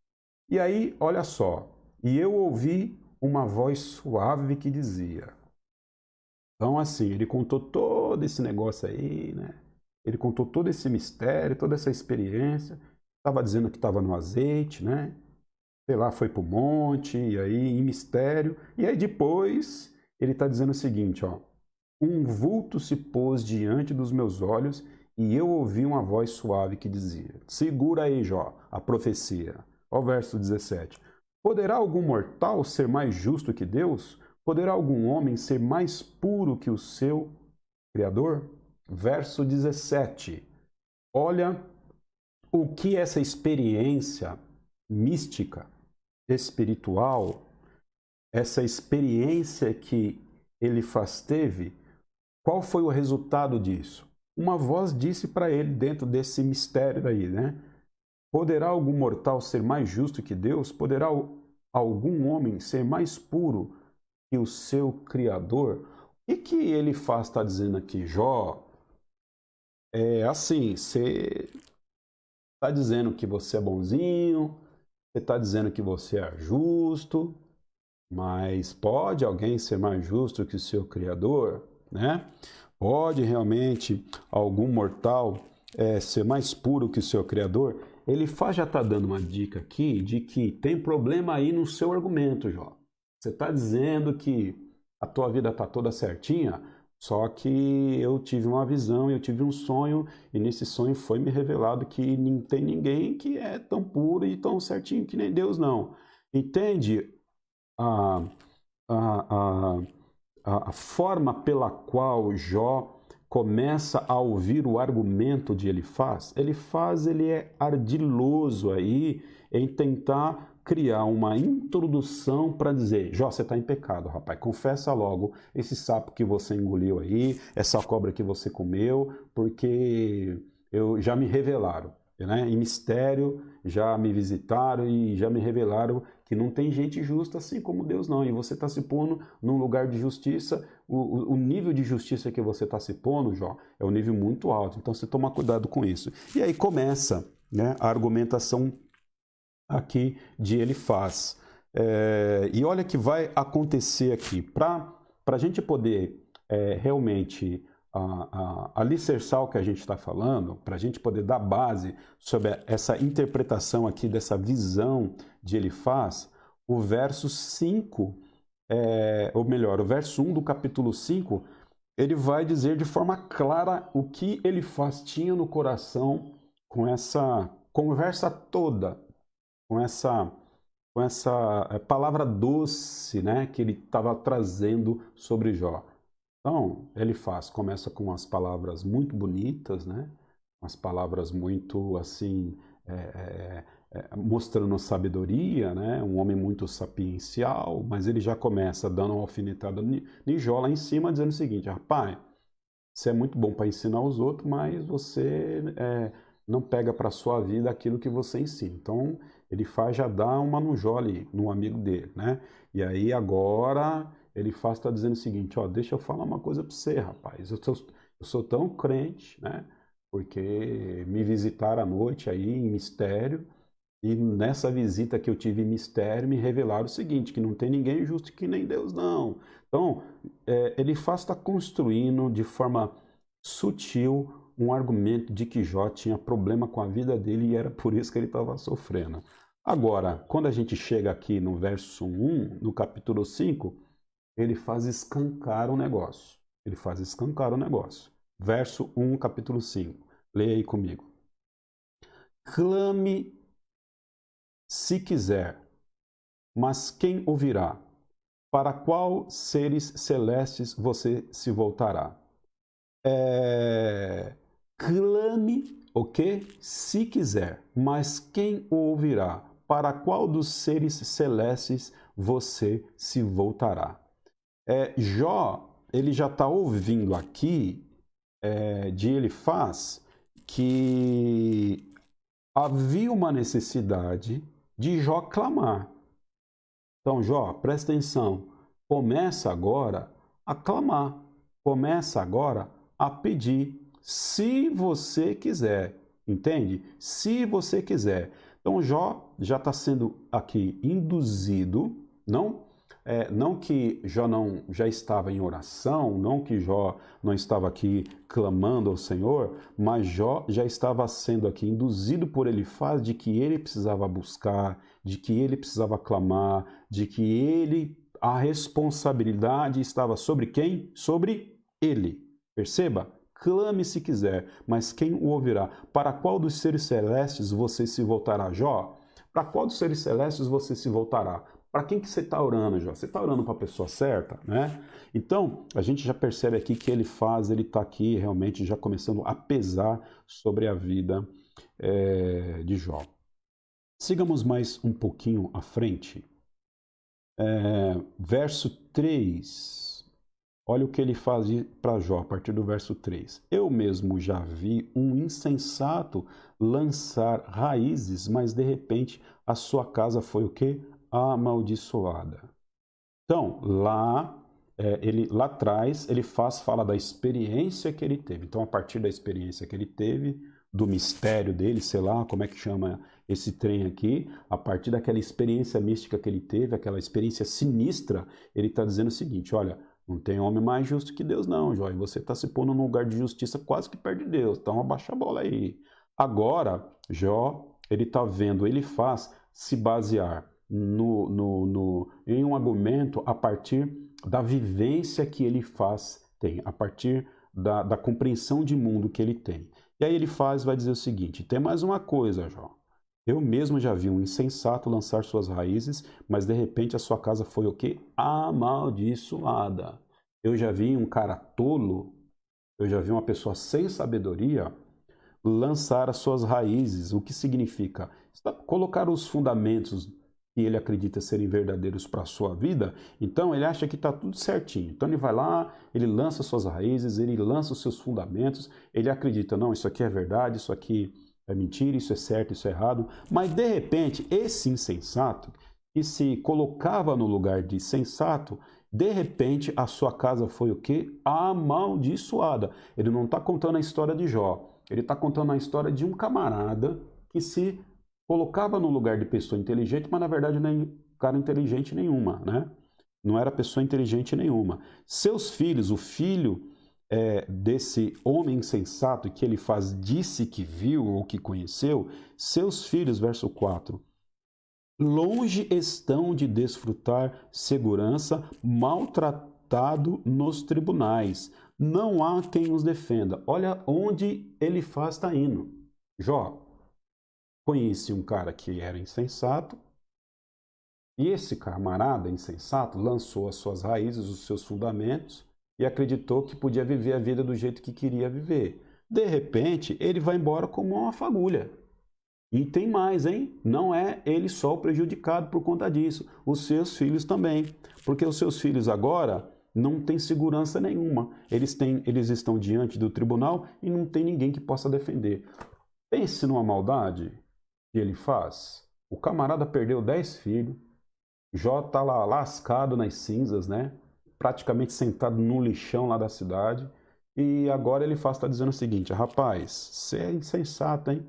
Speaker 1: E aí, olha só. E eu ouvi uma voz suave que dizia. Então, assim, ele contou todo esse negócio aí, né? Ele contou todo esse mistério, toda essa experiência. Estava dizendo que estava no azeite, né? Sei lá, foi para o monte, e aí em mistério. E aí depois ele está dizendo o seguinte, ó. Um vulto se pôs diante dos meus olhos e eu ouvi uma voz suave que dizia, segura aí, Jó, a profecia. Ó o verso 17. Poderá algum mortal ser mais justo que Deus? Poderá algum homem ser mais puro que o seu Criador? Verso 17. Olha o que essa experiência mística, espiritual, essa experiência que ele teve, qual foi o resultado disso? Uma voz disse para ele dentro desse mistério aí, né? Poderá algum mortal ser mais justo que Deus? Poderá algum homem ser mais puro que o seu Criador? O que ele está dizendo aqui, Jó? Assim, você está dizendo que você é bonzinho, você está dizendo que você é justo, mas pode alguém ser mais justo que o seu Criador, né? Pode realmente algum mortal ser mais puro que o seu Criador? Elifaz já está dando uma dica aqui de que tem problema aí no seu argumento, Jó. Você está dizendo que a tua vida está toda certinha, só que eu tive uma visão, eu tive um sonho, e nesse sonho foi me revelado que não tem ninguém que é tão puro e tão certinho que nem Deus, não. Entende a, a, a forma pela qual Jó começa a ouvir o argumento de Elifaz? Elifaz, ele é ardiloso aí em tentar criar uma introdução para dizer, Jó, você está em pecado, rapaz, confessa logo esse sapo que você engoliu aí, essa cobra que você comeu, porque já me revelaram. né? Em mistério já me visitaram e já me revelaram que não tem gente justa assim como Deus não. E você está se pondo num lugar de justiça, o nível de justiça que você está se pondo, Jó, é um nível muito alto. Então você toma cuidado com isso. E aí começa, né, a argumentação aqui de Elifaz. E olha que vai acontecer aqui. Para a gente poder realmente alicerçar o que a gente está falando, para a gente poder dar base sobre essa interpretação aqui, dessa visão de Elifaz, o verso 5, ou melhor, o verso 1 do capítulo 5, ele vai dizer de forma clara o que Elifaz tinha no coração com essa conversa toda, com essa palavra doce, né, que ele estava trazendo sobre Jó. Então, Elifaz começa com umas palavras muito bonitas, né, umas palavras muito assim, mostrando sabedoria, né, um homem muito sapiencial, mas ele já começa dando uma alfinetada em Jó lá em cima, dizendo o seguinte: rapaz, você é muito bom para ensinar os outros, mas você não pega para a sua vida aquilo que você ensina. Então, ele faz já dar uma no Jó ali, no amigo dele, né? E aí agora ele faz, está dizendo o seguinte: ó, deixa eu falar uma coisa para você, rapaz. Eu sou tão crente, né? Porque me visitaram à noite aí em mistério, e nessa visita que eu tive em mistério me revelaram o seguinte, que não tem ninguém justo que nem Deus não. Então, Elifaz está construindo de forma sutil um argumento de que Jó tinha problema com a vida dele e era por isso que ele estava sofrendo. Agora, quando a gente chega aqui no verso 1, no capítulo 5, ele faz escancar o negócio. Ele faz escancar o negócio. Verso 1, capítulo 5. Leia aí comigo. Clame se quiser, mas quem ouvirá? Para qual seres celestes você se voltará? Clame, ok? Se quiser, mas quem o ouvirá? Para qual dos seres celestes você se voltará? Jó, ele já está ouvindo aqui de Elifaz que havia uma necessidade de Jó clamar. Então, Jó, presta atenção, começa agora a clamar, começa agora a pedir, se você quiser, entende? Se você quiser. Então, Jó já está sendo aqui induzido, não que Jó não já estava em oração, não que Jó não estava aqui clamando ao Senhor, mas Jó já estava sendo aqui induzido por Elifaz de que ele precisava buscar, de que ele precisava clamar, de que a responsabilidade estava sobre quem? Sobre ele. Perceba? Clame se quiser, mas quem o ouvirá? Para qual dos seres celestes você se voltará, Jó? Para qual dos seres celestes você se voltará? Para quem que você está orando, Jó? Você está orando para a pessoa certa, né? Então, a gente já percebe aqui que ele está aqui realmente já começando a pesar sobre a vida de Jó. Sigamos mais um pouquinho à frente. Verso 3. Olha o que ele faz para Jó, a partir do verso 3. Eu mesmo já vi um insensato lançar raízes, mas de repente a sua casa foi o quê? Amaldiçoada. Então, lá atrás, ele fala da experiência que ele teve. Então, a partir da experiência que ele teve, do mistério dele, sei lá, como é que chama esse trem aqui, a partir daquela experiência mística que ele teve, aquela experiência sinistra, ele está dizendo o seguinte: olha, não tem homem mais justo que Deus não, Jó, e você está se pondo num lugar de justiça quase que perto de Deus, então abaixa a bola aí. Agora, Jó, ele está vendo Elifaz se basear em um argumento a partir da vivência que Elifaz tem, a partir da compreensão de mundo que ele tem. E aí Elifaz vai dizer o seguinte: tem mais uma coisa, Jó. Eu mesmo já vi um insensato lançar suas raízes, mas de repente a sua casa foi o quê? Amaldiçoada. Eu já vi um cara tolo, eu já vi uma pessoa sem sabedoria lançar as suas raízes. O que significa? Colocar os fundamentos que ele acredita serem verdadeiros para a sua vida, então ele acha que está tudo certinho. Então ele vai lá, ele lança suas raízes, ele lança os seus fundamentos, ele acredita, não, isso aqui é verdade, isso aqui é mentira, isso é certo, isso é errado. Mas de repente, esse insensato, que se colocava no lugar de sensato, de repente a sua casa foi o quê? Amaldiçoada. Ele não está contando a história de Jó, ele está contando a história de um camarada que se colocava no lugar de pessoa inteligente, mas na verdade não é cara inteligente nenhuma, né? Não era pessoa inteligente nenhuma. Seus filhos, o filho desse homem insensato que ele faz, disse que viu ou que conheceu, seus filhos, verso 4, longe estão de desfrutar segurança, maltratado nos tribunais. Não há quem os defenda. Olha onde ele faz está indo. Jó, conheci um cara que era insensato, e esse camarada insensato lançou as suas raízes, os seus fundamentos, e acreditou que podia viver a vida do jeito que queria viver. De repente, ele vai embora como uma fagulha. E tem mais, hein? Não é ele só o prejudicado por conta disso, os seus filhos também. Porque os seus filhos agora não têm segurança nenhuma. Eles estão diante do tribunal e não tem ninguém que possa defender. Pense numa maldade que ele faz. O camarada perdeu 10 filhos, Jó está lá lascado nas cinzas, né? Praticamente sentado no lixão lá da cidade. E agora ele está dizendo o seguinte: rapaz, você é insensato, hein?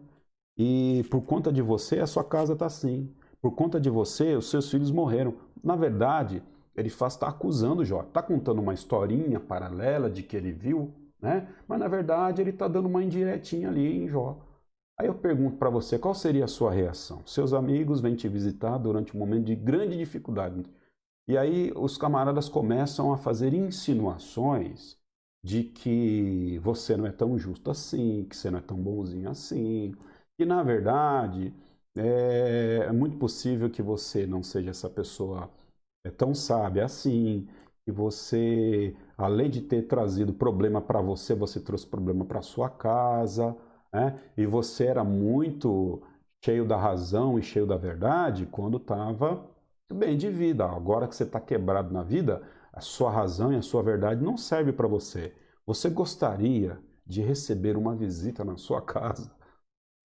Speaker 1: E por conta de você, a sua casa está assim. Por conta de você, os seus filhos morreram. Na verdade, ele está acusando Jó. Está contando uma historinha paralela de que ele viu, né? Mas na verdade ele está dando uma indiretinha ali em Jó. Aí eu pergunto para você, qual seria a sua reação? Seus amigos vêm te visitar durante um momento de grande dificuldade. E aí os camaradas começam a fazer insinuações de que você não é tão justo assim, que você não é tão bonzinho assim, que na verdade é muito possível que você não seja essa pessoa tão sábia assim, que você, além de ter trazido problema para você, você trouxe problema para sua casa, né? E você era muito cheio da razão e cheio da verdade quando estava bem de vida. Agora que você está quebrado na vida, a sua razão e a sua verdade não serve para você. Você gostaria de receber uma visita na sua casa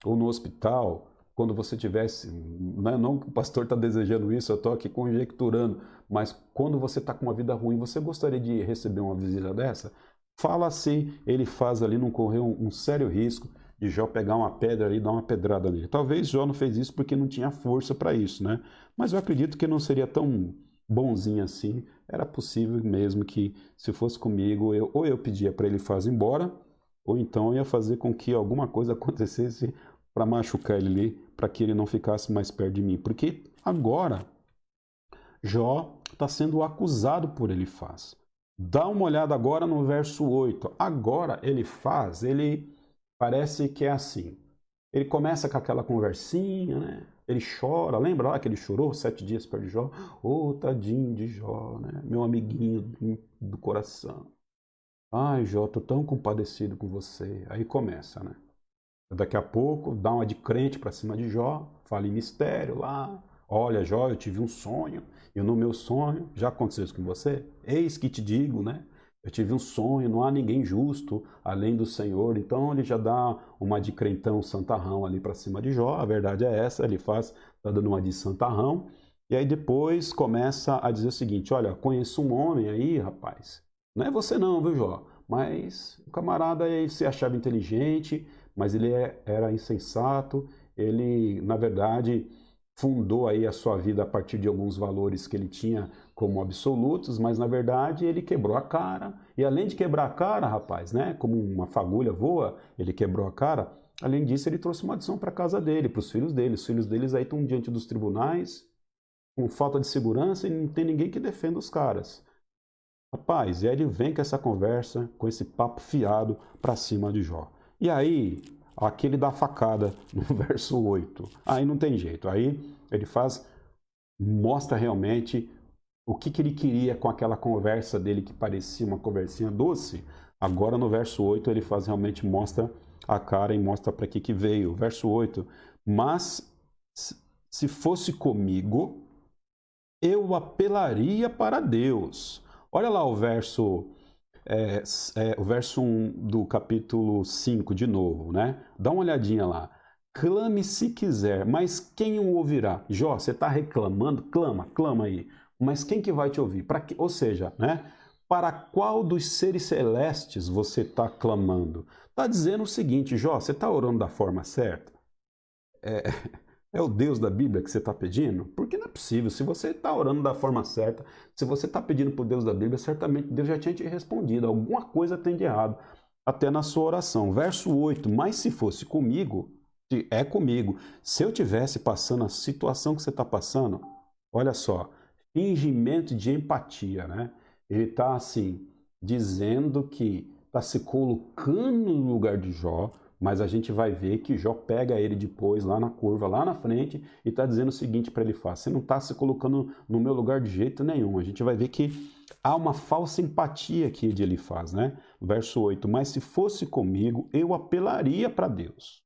Speaker 1: ou no hospital, quando você tivesse, não que o pastor está desejando isso, eu estou aqui conjecturando, mas quando você está com uma vida ruim, você gostaria de receber uma visita dessa? Fala assim, ele faz ali, não correu um sério risco de Jó pegar uma pedra ali e dar uma pedrada nele. Talvez Jó não fez isso porque não tinha força para isso, né? Mas eu acredito que não seria tão bonzinho assim. Era possível mesmo que, se fosse comigo, ou eu pedia para ele fazer embora, ou então eu ia fazer com que alguma coisa acontecesse para machucar ele ali, para que ele não ficasse mais perto de mim. Porque agora Jó está sendo acusado por Elifaz. Dá uma olhada agora no verso 8. Agora Elifaz, ele parece que é assim. Ele começa com aquela conversinha, né? Ele chora, lembra lá que ele chorou 7 dias perto de Jó? Ô, tadinho de Jó, né? Meu amiguinho do coração. Ai, Jó, tô tão compadecido com você. Aí começa, né? Daqui a pouco, dá uma de crente para cima de Jó, fala em mistério lá. Olha, Jó, eu tive um sonho, e no meu sonho, já aconteceu isso com você? Eis que te digo, né? Eu tive um sonho, não há ninguém justo além do Senhor. Então ele já dá uma de crentão santarrão ali para cima de Jó. A verdade é essa, ele faz, tá dando uma de santarrão. E aí depois começa a dizer o seguinte: olha, conheço um homem aí, rapaz. Não é você não, viu, Jó? Mas o camarada aí se achava inteligente, mas ele era insensato. Ele, na verdade, fundou aí a sua vida a partir de alguns valores que ele tinha como absolutos, mas na verdade ele quebrou a cara. E além de quebrar a cara, rapaz, né, como uma fagulha voa, ele quebrou a cara. Além disso, ele trouxe uma adição para a casa dele, para os filhos dele. Os filhos deles aí estão diante dos tribunais, com falta de segurança, e não tem ninguém que defenda os caras. Rapaz, e aí ele vem com essa conversa, com esse papo fiado para cima de Jó. E aí, aquele dá facada no verso 8. Aí não tem jeito. Aí ele mostra realmente o que ele queria com aquela conversa dele que parecia uma conversinha doce. Agora no verso 8 ele realmente mostra a cara e mostra para que veio. Verso 8. Mas se fosse comigo, eu apelaria para Deus. Olha lá o verso o verso 1 do capítulo 5 de novo, né? Dá uma olhadinha lá. clame se quiser, mas quem o ouvirá? Jó, você está reclamando? Clama aí. Mas quem que vai te ouvir? Ou seja, né? Para qual dos seres celestes você está clamando? Está dizendo o seguinte, Jó, você está orando da forma certa? É o Deus da Bíblia que você está pedindo? Porque não é possível. Se você está orando da forma certa, se você está pedindo para o Deus da Bíblia, certamente Deus já tinha te respondido. Alguma coisa tem de errado até na sua oração. Verso 8, mas se fosse comigo, é comigo. Se eu tivesse passando a situação que você está passando, olha só, fingimento de empatia, né? Ele está assim, dizendo que está se colocando no lugar de Jó, mas a gente vai ver que Jó pega ele depois, lá na curva, lá na frente, e está dizendo o seguinte para ele: você não está se colocando no meu lugar de jeito nenhum. A gente vai ver que há uma falsa empatia aqui de Elifaz, né? Verso 8, mas se fosse comigo, eu apelaria para Deus.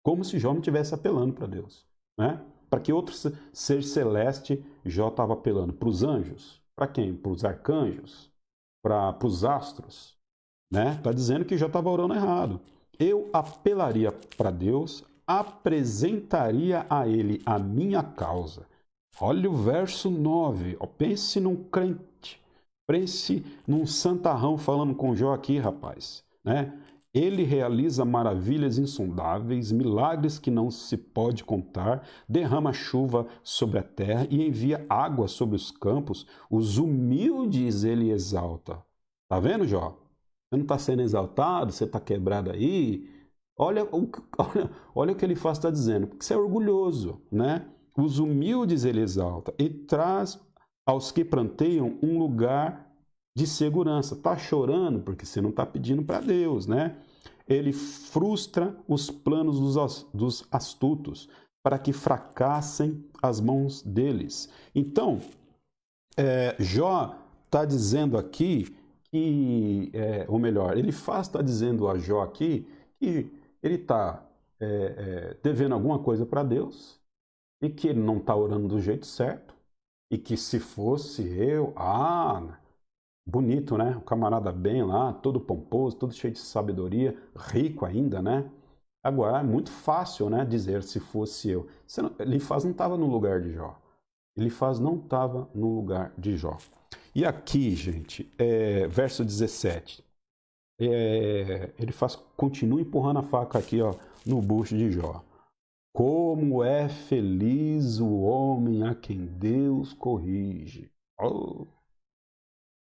Speaker 1: Como se Jó não estivesse apelando para Deus, né? Para que outro ser celeste Jó estava apelando? Para os anjos? Para quem? Para os arcanjos? Para os astros? Né? Está dizendo que Jó estava orando errado. Eu apelaria para Deus, apresentaria a ele a minha causa. Olha o verso 9. Pense num crente. Pense num santarrão falando com Jó aqui, rapaz. Né? Ele realiza maravilhas insondáveis, milagres que não se pode contar, derrama chuva sobre a terra e envia água sobre os campos. Os humildes ele exalta. Tá vendo, Jó? Você não está sendo exaltado, você está quebrado aí. Olha o que ele faz, está dizendo, porque você é orgulhoso, né? Os humildes ele exalta e traz aos que pranteiam um lugar de segurança. Está chorando porque você não está pedindo para Deus, né? Ele frustra os planos dos astutos para que fracassem as mãos deles. Então, Jó está dizendo aqui que, ou melhor, ele está dizendo a Jó aqui que ele está devendo alguma coisa para Deus e que ele não está orando do jeito certo e que se fosse eu, bonito, né? O camarada bem lá, todo pomposo, todo cheio de sabedoria, rico ainda, né? Agora, é muito fácil, né, dizer se fosse eu. Elifaz não estava no lugar de Jó. Elifaz não estava no lugar de Jó. E aqui, gente, verso 17. Elifaz continua empurrando a faca aqui, ó, no bucho de Jó. Como é feliz o homem a quem Deus corrige. Oh.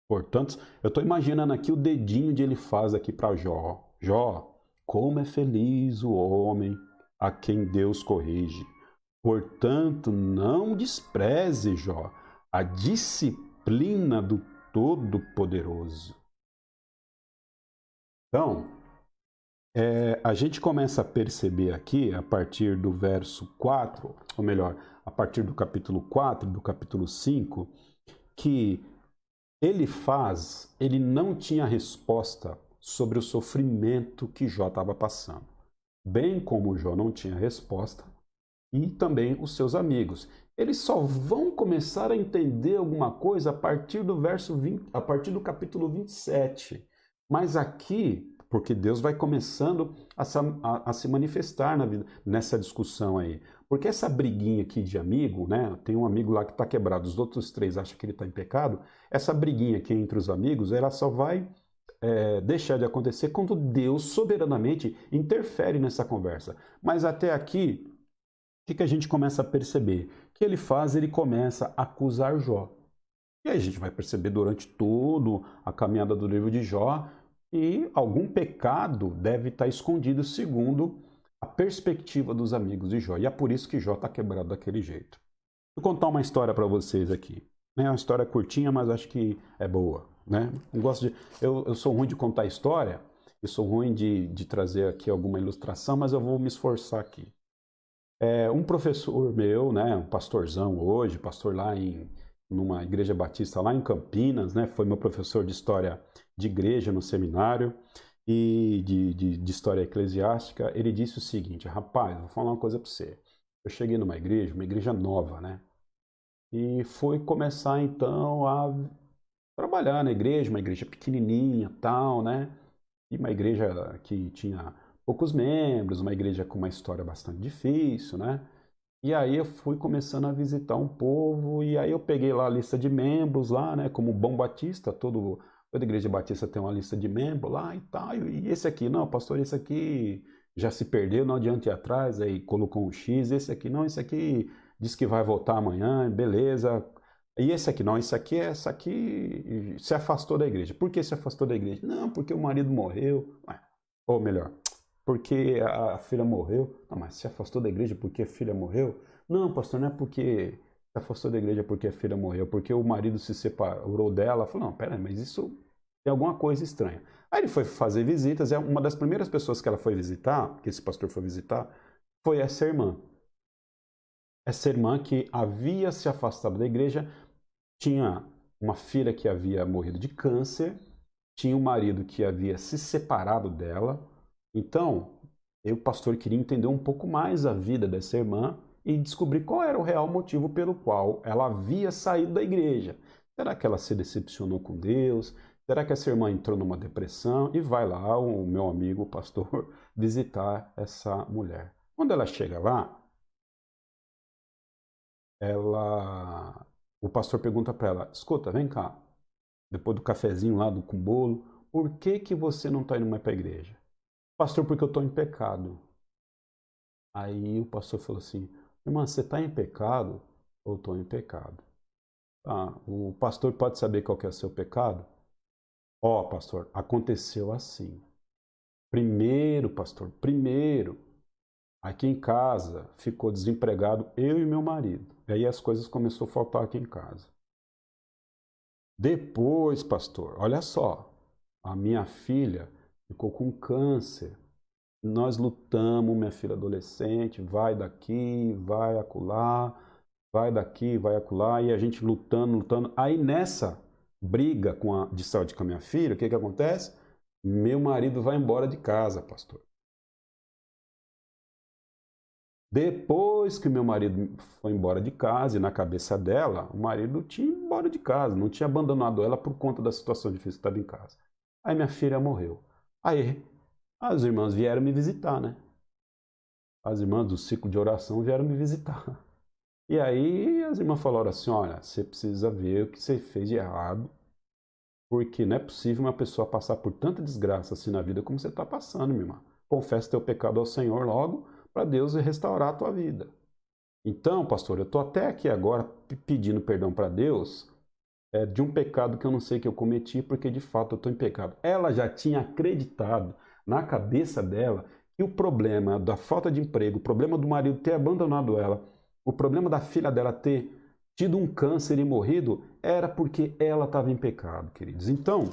Speaker 1: Portanto, eu estou imaginando aqui o dedinho de Elifaz aqui para Jó. Jó, como é feliz o homem a quem Deus corrige. Portanto, não despreze, Jó, a disciplina do Todo-Poderoso. Então, a gente começa a perceber aqui, a partir do verso 4, ou melhor, a partir do capítulo 4, do capítulo 5, que ele não tinha resposta sobre o sofrimento que Jó estava passando. Bem como Jó não tinha resposta, e também os seus amigos. Eles só vão começar a entender alguma coisa a partir do verso 20, a partir do capítulo 27. Mas aqui, porque Deus vai começando a se manifestar nessa discussão aí. Porque essa briguinha aqui de amigo, né? Tem um amigo lá que está quebrado, os outros três acham que ele está em pecado. Essa briguinha aqui entre os amigos, ela só vai deixar de acontecer quando Deus soberanamente interfere nessa conversa. Mas até aqui, o que a gente começa a perceber? Que ele começa a acusar Jó. E aí a gente vai perceber durante toda a caminhada do livro de Jó que algum pecado deve estar escondido segundo a perspectiva dos amigos de Jó. E é por isso que Jó está quebrado daquele jeito. Vou contar uma história para vocês aqui. É uma história curtinha, mas acho que é boa. Né? Eu sou ruim de contar história, eu sou ruim de trazer aqui alguma ilustração, mas eu vou me esforçar aqui. Um professor meu, né, um pastorzão hoje, pastor lá numa igreja batista lá em Campinas, né, foi meu professor de história de igreja no seminário e de história eclesiástica. Ele disse o seguinte: rapaz, vou falar uma coisa para você. Eu cheguei numa igreja nova, né, e fui começar então a trabalhar na igreja, uma igreja pequenininha, tal, né, e uma igreja que tinha poucos membros, uma igreja com uma história bastante difícil, né? E aí eu fui começando a visitar um povo, e aí eu peguei lá a lista de membros lá, né? Como bom batista, toda igreja batista tem uma lista de membros lá e tal. E esse aqui, não, pastor, esse aqui já se perdeu, não adianta ir atrás, aí colocou um X, esse aqui não, esse aqui diz que vai voltar amanhã, beleza. E esse aqui não, esse aqui se afastou da igreja. Por que se afastou da igreja? Não, porque o marido morreu. Ou melhor, porque a filha morreu. Não, mas se afastou da igreja porque a filha morreu? Não, pastor, não é porque se afastou da igreja porque a filha morreu, porque o marido se separou dela. Falou, não, peraí, mas isso tem alguma coisa estranha. Aí ele foi fazer visitas, e uma das primeiras pessoas que ela foi visitar, que esse pastor foi visitar, foi essa irmã. Essa irmã que havia se afastado da igreja, tinha uma filha que havia morrido de câncer, tinha um marido que havia se separado dela. Então, o pastor queria entender um pouco mais a vida dessa irmã e descobrir qual era o real motivo pelo qual ela havia saído da igreja. Será que ela se decepcionou com Deus? Será que essa irmã entrou numa depressão? E vai lá o meu amigo, o pastor, visitar essa mulher. Quando ela chega lá, o pastor pergunta para ela, escuta, vem cá, depois do cafezinho lá com bolo, por que você não está indo mais para a igreja? Pastor, porque eu estou em pecado. Aí o pastor falou assim, irmã, você está em pecado ou estou em pecado? Ah, o pastor pode saber qual que é o seu pecado? Ó, pastor, aconteceu assim. Primeiro, aqui em casa ficou desempregado eu e meu marido. E aí as coisas começaram a faltar aqui em casa. Depois, pastor, olha só, a minha filha ficou com câncer. Nós lutamos, minha filha adolescente, vai daqui, vai acolá, vai daqui, vai acolá, e a gente lutando, lutando. Aí nessa briga de saúde com a minha filha, o que acontece? Meu marido vai embora de casa, pastor. Depois que meu marido foi embora de casa, e na cabeça dela, o marido tinha ido embora de casa, não tinha abandonado ela por conta da situação difícil que estava em casa. Aí minha filha morreu. Aí as irmãs vieram me visitar, né? As irmãs do ciclo de oração vieram me visitar. E aí as irmãs falaram assim, olha, você precisa ver o que você fez de errado, porque não é possível uma pessoa passar por tanta desgraça assim na vida como você está passando, minha irmã. Confessa teu pecado ao Senhor logo, para Deus restaurar a tua vida. Então, pastor, eu estou até aqui agora pedindo perdão para Deus de um pecado que eu não sei que eu cometi, porque de fato eu estou em pecado. Ela já tinha acreditado na cabeça dela que o problema da falta de emprego, o problema do marido ter abandonado ela, o problema da filha dela ter tido um câncer e morrido, era porque ela estava em pecado, queridos. Então,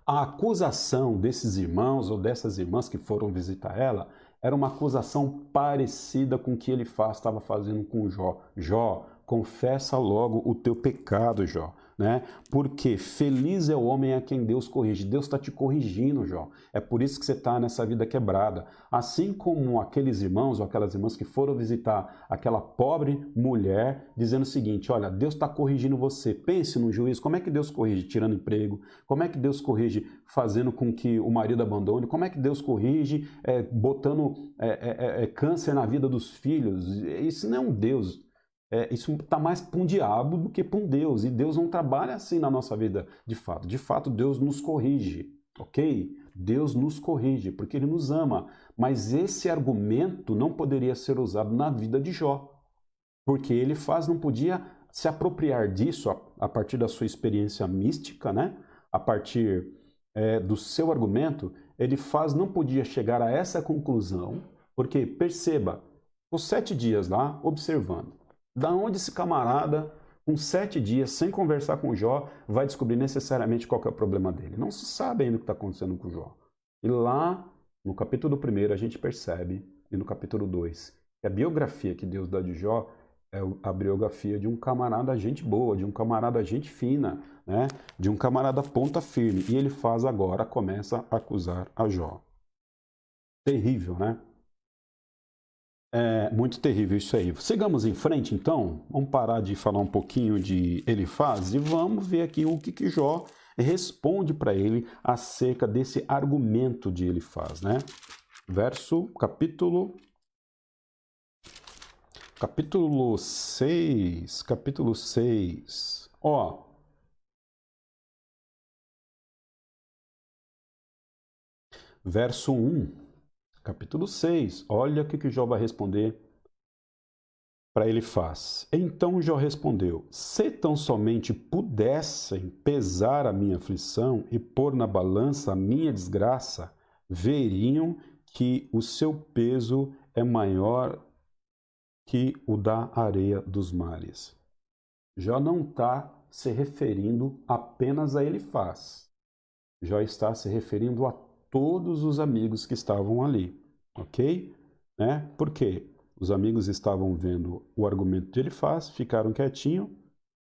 Speaker 1: a acusação desses irmãos ou dessas irmãs que foram visitar ela era uma acusação parecida com o que ele estava fazendo com Jó. Jó, confessa logo o teu pecado, Jó. Né? Porque feliz é o homem a quem Deus corrige. Deus está te corrigindo, Jó. É por isso que você está nessa vida quebrada. Assim como aqueles irmãos ou aquelas irmãs que foram visitar aquela pobre mulher, dizendo o seguinte, olha, Deus está corrigindo você. Pense no juízo. Como é que Deus corrige? Tirando emprego. Como é que Deus corrige? Fazendo com que o marido abandone. Como é que Deus corrige? Botando câncer na vida dos filhos. Isso não é um Deus. Isso está mais para um diabo do que para um Deus. E Deus não trabalha assim na nossa vida de fato. De fato, Deus nos corrige, ok? Deus nos corrige porque Ele nos ama. Mas esse argumento não poderia ser usado na vida de Jó. Porque ele não podia se apropriar disso a partir da sua experiência mística, né? A partir do seu argumento, ele não podia chegar a essa conclusão, porque, perceba, os 7 dias lá, observando, da onde esse camarada, com 7 dias, sem conversar com Jó, vai descobrir necessariamente qual que é o problema dele. Não se sabe ainda o que está acontecendo com Jó. E lá, no capítulo 1, a gente percebe, e no capítulo 2, que a biografia que Deus dá de Jó é a biografia de um camarada gente boa, de um camarada gente fina, né? De um camarada ponta firme. E ele começa a acusar a Jó. Terrível, né? É muito terrível isso aí. Sigamos em frente, então. Vamos parar de falar um pouquinho de Elifaz e vamos ver aqui o que Jó responde para ele acerca desse argumento de Elifaz, né? capítulo 6. Ó, verso 1, capítulo 6. Olha o que Jó vai responder para ele faz. Então Jó respondeu: se tão somente pudessem pesar a minha aflição e pôr na balança a minha desgraça, veriam que o seu peso é maior que o da areia dos mares. Jó não está se referindo apenas a Elifaz. Jó está se referindo a todos os amigos que estavam ali, ok? Né? Por quê? Os amigos estavam vendo o argumento de Elifaz, ficaram quietinhos,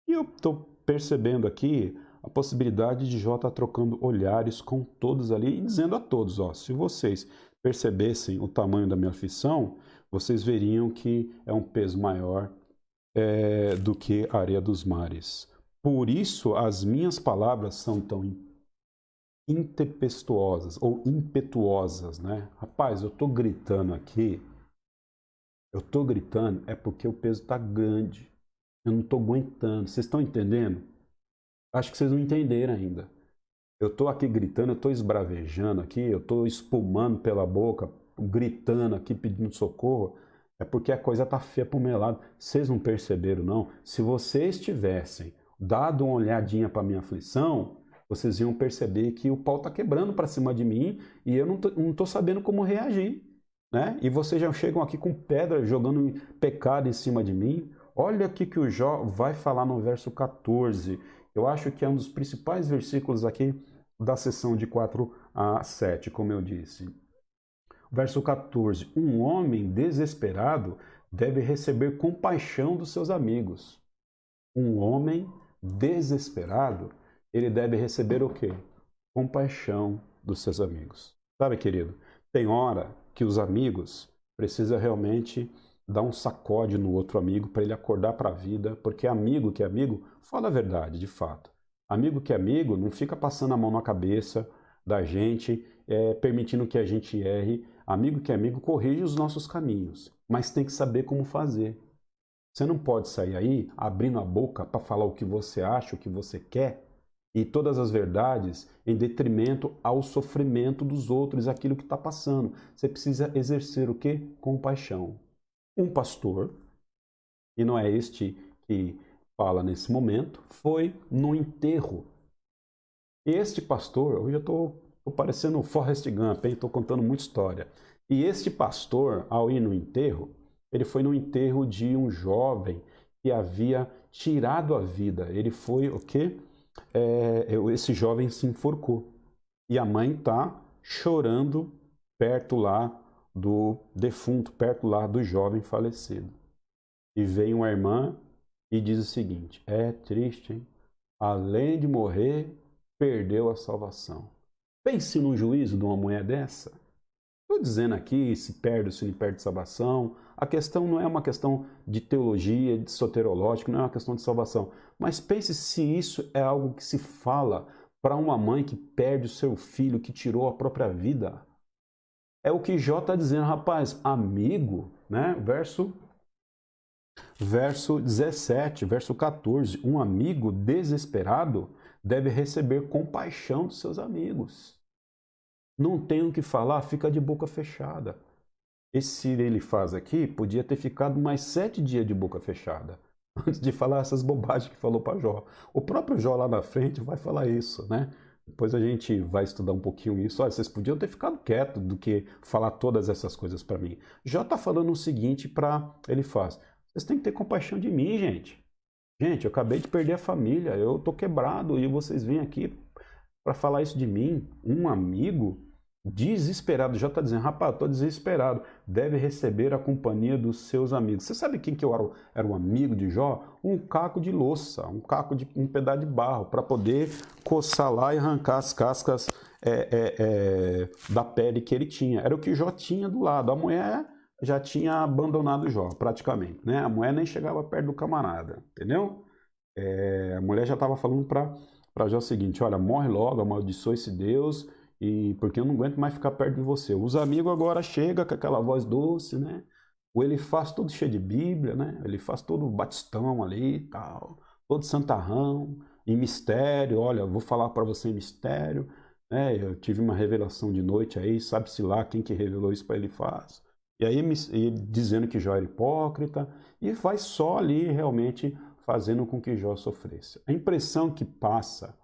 Speaker 1: e eu estou percebendo aqui a possibilidade de Jó estar trocando olhares com todos ali e dizendo a todos, ó, se vocês percebessem o tamanho da minha aflição, vocês veriam que é um peso maior do que a areia dos mares. Por isso as minhas palavras são tão intempestuosas ou impetuosas, né? Rapaz, eu tô gritando aqui, é porque o peso tá grande. Eu não tô aguentando. Vocês estão entendendo? Acho que vocês não entenderam ainda. Eu tô aqui gritando, eu tô esbravejando aqui, eu tô espumando pela boca, gritando aqui, pedindo socorro. É porque a coisa tá feia pro meu lado. Vocês não perceberam, não? Se vocês tivessem dado uma olhadinha para minha aflição, vocês iam perceber que o pau tá quebrando para cima de mim e eu não tô sabendo como reagir, né? E vocês já chegam aqui com pedra, jogando pecado em cima de mim. Olha aqui que o Jó vai falar no verso 14. Eu acho que é um dos principais versículos aqui da sessão de 4 a 7, como eu disse. Verso 14. Um homem desesperado deve receber compaixão dos seus amigos. Um homem desesperado, ele deve receber o quê? Compaixão dos seus amigos. Sabe, querido, tem hora que os amigos precisam realmente dar um sacode no outro amigo para ele acordar para a vida, porque amigo que é amigo fala a verdade, de fato. Amigo que é amigo não fica passando a mão na cabeça da gente, permitindo que a gente erre. Amigo que é amigo corrige os nossos caminhos, mas tem que saber como fazer. Você não pode sair aí abrindo a boca para falar o que você acha, o que você quer, e todas as verdades em detrimento ao sofrimento dos outros, aquilo que está passando. Você precisa exercer o quê? Compaixão. Um pastor, e não é este que fala nesse momento, foi no enterro. E este pastor, hoje eu estou parecendo o Forrest Gump, estou contando muita história. E este pastor, ao ir no enterro, ele foi no enterro de um jovem que havia tirado a vida. Ele foi o quê? Esse jovem se enforcou. E a mãe está chorando perto lá do defunto, perto lá do jovem falecido. E vem uma irmã e diz o seguinte: é triste, hein? Além de morrer, perdeu a salvação. Pense no juízo de uma mulher dessa. Estou dizendo aqui se perde ou se não perde salvação. A questão não é uma questão de teologia, de soterológico, não é uma questão de salvação. Mas pense se isso é algo que se fala para uma mãe que perde o seu filho, que tirou a própria vida. É o que Jó está dizendo, rapaz, amigo, né? Verso 17, verso 14. Um amigo desesperado deve receber compaixão dos seus amigos. Não tem o que falar, fica de boca fechada. Esse ele faz aqui podia ter ficado mais 7 dias de boca fechada antes de falar essas bobagens que falou para Jó. O próprio Jó lá na frente vai falar isso, né? Depois a gente vai estudar um pouquinho isso. Olha, vocês podiam ter ficado quietos do que falar todas essas coisas para mim. Jó está falando o seguinte para ele faz: vocês têm que ter compaixão de mim, gente. Gente, eu acabei de perder a família, eu tô quebrado e vocês vêm aqui para falar isso de mim. Um amigo desesperado, já está dizendo, rapaz, estou desesperado, deve receber a companhia dos seus amigos. Você sabe quem que eu era um amigo de Jó? Um caco de louça, um pedaço de barro, para poder coçar lá e arrancar as cascas da pele que ele tinha. Era o que Jó tinha do lado. A mulher já tinha abandonado Jó, praticamente, né? A mulher nem chegava perto do camarada, entendeu? A mulher já estava falando para Jó o seguinte: olha, morre logo, amaldiçoe esse Deus e porque eu não aguento mais ficar perto de você. Os amigos agora chegam com aquela voz doce, né? O Elifaz todo cheio de Bíblia, né? Ele faz todo batistão ali e tal, todo santarrão, em mistério. Olha, eu vou falar para você em mistério, né? Eu tive uma revelação de noite aí, sabe-se lá quem que revelou isso para Elifaz. E aí dizendo que Jó era hipócrita, e vai só ali realmente fazendo com que Jó sofresse. A impressão que passa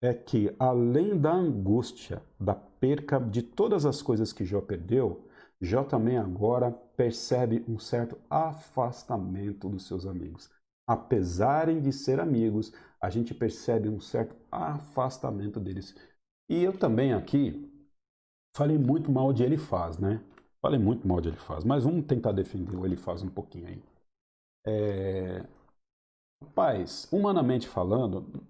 Speaker 1: é que, além da angústia, da perca de todas as coisas que Jó perdeu, Jó também agora percebe um certo afastamento dos seus amigos. Apesar de ser amigos, a gente percebe um certo afastamento deles. E eu também aqui falei muito mal de Elifaz, né? Falei muito mal de Elifaz, mas vamos tentar defender o Elifaz um pouquinho aí. Rapaz, humanamente falando,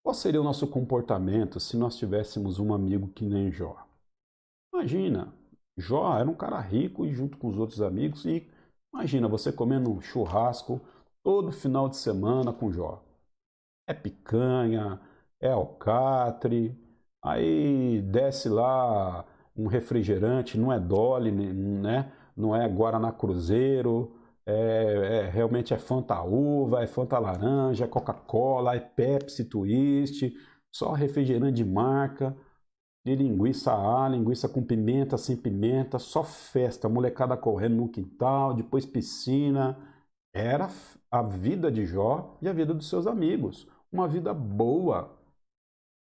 Speaker 1: qual seria o nosso comportamento se nós tivéssemos um amigo que nem Jó? Imagina, Jó era um cara rico e junto com os outros amigos, e imagina você comendo um churrasco todo final de semana com Jó. É picanha, é alcatre, aí desce lá um refrigerante, não é Dolly, né? Não é Guaraná Cruzeiro, realmente é Fanta Uva, é Fanta Laranja, é Coca-Cola, é Pepsi Twist, só refrigerante de marca, de linguiça A, linguiça com pimenta, sem pimenta, só festa, molecada correndo no quintal, depois piscina. Era a vida de Jó e a vida dos seus amigos. Uma vida boa.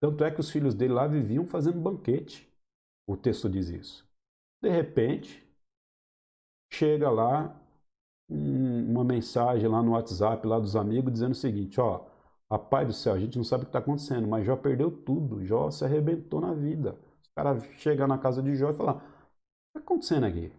Speaker 1: Tanto é que os filhos dele lá viviam fazendo banquete. O texto diz isso. De repente, chega lá uma mensagem lá no WhatsApp lá dos amigos dizendo o seguinte, ó, rapaz do céu, a gente não sabe o que está acontecendo, mas Jó perdeu tudo, Jó se arrebentou na vida. Os caras chegam na casa de Jó e falam, o que está acontecendo aqui?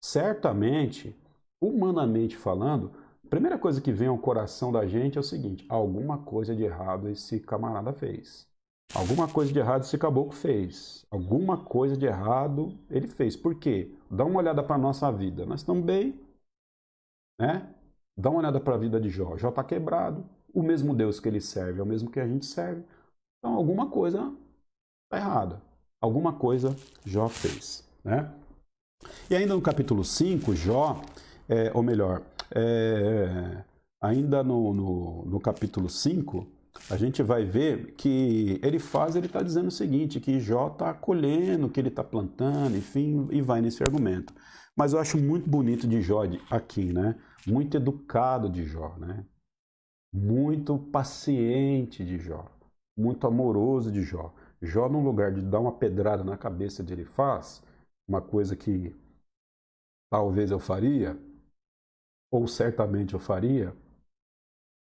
Speaker 1: Certamente, humanamente falando, a primeira coisa que vem ao coração da gente é o seguinte, alguma coisa de errado esse camarada fez. Alguma coisa de errado esse caboclo fez. Alguma coisa de errado ele fez. Por quê? Dá uma olhada para a nossa vida. Nós estamos bem, né? Dá uma olhada para a vida de Jó. Jó está quebrado. O mesmo Deus que ele serve é o mesmo que a gente serve. Então alguma coisa está errada. Alguma coisa Jó fez, né? E ainda no capítulo 5, Jó, ou melhor, ainda no capítulo 5, a gente vai ver que ele está dizendo o seguinte, que Jó está colhendo, que ele está plantando, enfim, e vai nesse argumento. Mas eu acho muito bonito de Jó aqui, né? Muito educado de Jó, né? Muito paciente de Jó, muito amoroso de Jó. Jó, no lugar de dar uma pedrada na cabeça de Elifaz, uma coisa que talvez eu faria, ou certamente eu faria,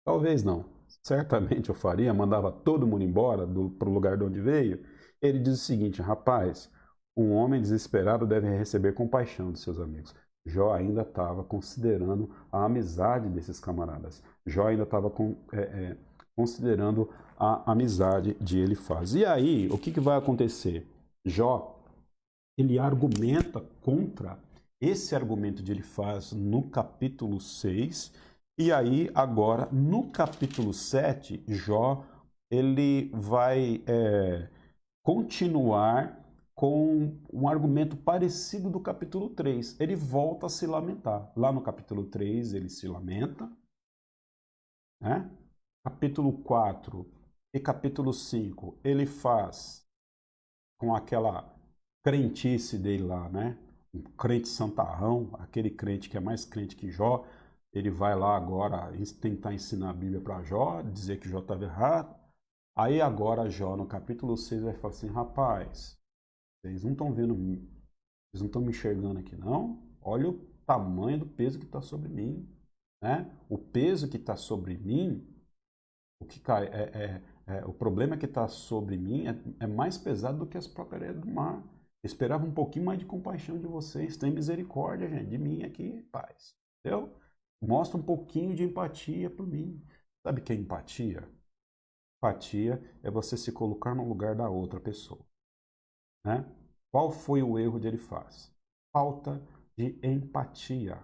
Speaker 1: talvez não, certamente eu faria, mandava todo mundo embora para o lugar de onde veio. Ele diz o seguinte, rapaz, um homem desesperado deve receber compaixão de seus amigos. Jó ainda estava considerando a amizade desses camaradas. Jó ainda estava considerando a amizade de Elifaz. E aí, o que vai acontecer? Jó, ele argumenta contra esse argumento de Elifaz no capítulo 6, e aí agora no capítulo 7, Jó ele vai continuar com um argumento parecido do capítulo 3. Ele volta a se lamentar. Lá no capítulo 3 ele se lamenta, né? Capítulo 4 e capítulo 5 ele faz com aquela crentice dele lá, né? Um crente santarrão, aquele crente que é mais crente que Jó, ele vai lá agora tentar ensinar a Bíblia para Jó, dizer que Jó estava errado. Aí agora Jó, no capítulo 6, vai falar assim, rapaz, vocês não estão vendo, vocês não estão me enxergando aqui não? Olha o tamanho do peso que está sobre mim, né? O peso que está sobre mim, o que cai, o problema que está sobre mim é mais pesado do que as próprias areias do mar. Eu esperava um pouquinho mais de compaixão de vocês. Tem misericórdia, gente, de mim aqui, paz. Entendeu? Mostra um pouquinho de empatia por mim. Sabe o que é empatia? Empatia é você se colocar no lugar da outra pessoa, né? Qual foi o erro de Elifaz? Falta de empatia.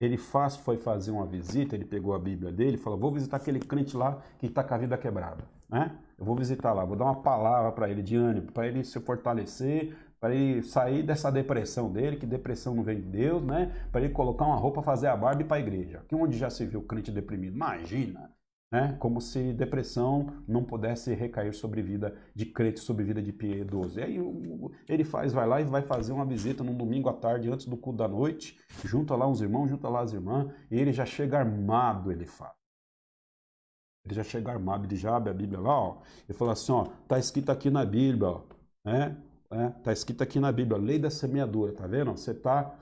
Speaker 1: Elifaz foi fazer uma visita, ele pegou a Bíblia dele e falou, vou visitar aquele crente lá que está com a vida quebrada, né? eu vou visitar lá, vou dar uma palavra para ele de ânimo, para ele se fortalecer, para ele sair dessa depressão dele, que depressão não vem de Deus, né? Para ele colocar uma roupa, fazer a barba e ir para a igreja. Que onde já se viu crente deprimido? Imagina! Né? Como se depressão não pudesse recair sobre vida de crente, sobre vida de piedoso. E aí ele vai lá e vai fazer uma visita num domingo à tarde, antes do culto da noite, junta lá uns irmãos, junta lá as irmãs, e ele já chega armado, ele fala. Ele já chega armado, ele já abre a Bíblia lá, ó, e fala assim, ó, tá escrito aqui na Bíblia, ó, né? Tá escrito aqui na Bíblia, lei da semeadura, tá vendo? Você tá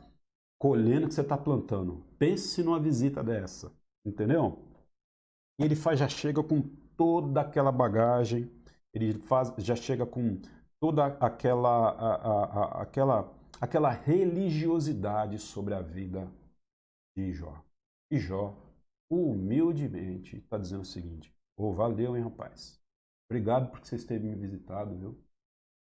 Speaker 1: colhendo o que você tá plantando. Pense numa visita dessa, entendeu? E ele já chega com toda aquela bagagem, já chega com toda aquela religiosidade sobre a vida de Jó. E Jó, humildemente, está dizendo o seguinte: ô, valeu, hein, rapaz? Obrigado por vocês terem me visitado, viu?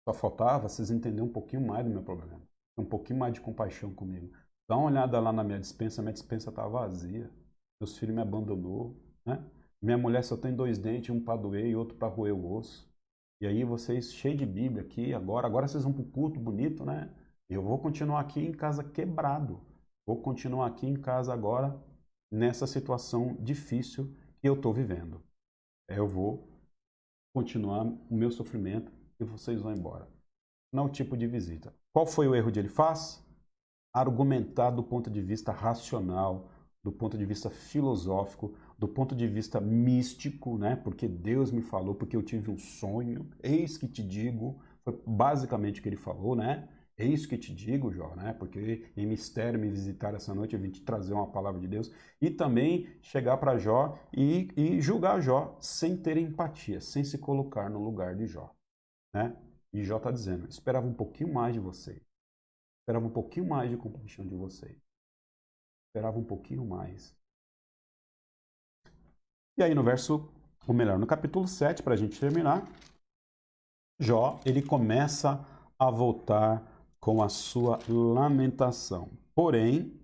Speaker 1: Só faltava vocês entenderem um pouquinho mais do meu problema, um pouquinho mais de compaixão comigo. Dá uma olhada lá na minha dispensa está vazia. Meus filhos me abandonou, né? Minha mulher só tem 2 dentes, um para doer e outro para roer o osso. E aí vocês, cheio de Bíblia aqui, agora vocês vão para o culto bonito, né? Eu vou continuar aqui em casa quebrado. Vou continuar aqui em casa agora, nessa situação difícil que eu estou vivendo. Eu vou continuar o meu sofrimento e vocês vão embora. Não é o tipo de visita. Qual foi o erro de Elifaz? Argumentar do ponto de vista racional, do ponto de vista filosófico, do ponto de vista místico, né? Porque Deus me falou, porque eu tive um sonho, eis que te digo, foi basicamente o que ele falou, né? Eis que te digo, Jó, né? Porque em mistério me visitar essa noite, eu vim te trazer uma palavra de Deus. E também chegar para Jó e julgar Jó sem ter empatia, sem se colocar no lugar de Jó, né? E Jó está dizendo, esperava um pouquinho mais de você. Esperava um pouquinho mais de compaixão de você. Esperava um pouquinho mais. E aí no capítulo 7, para a gente terminar, Jó, ele começa a voltar com a sua lamentação. Porém,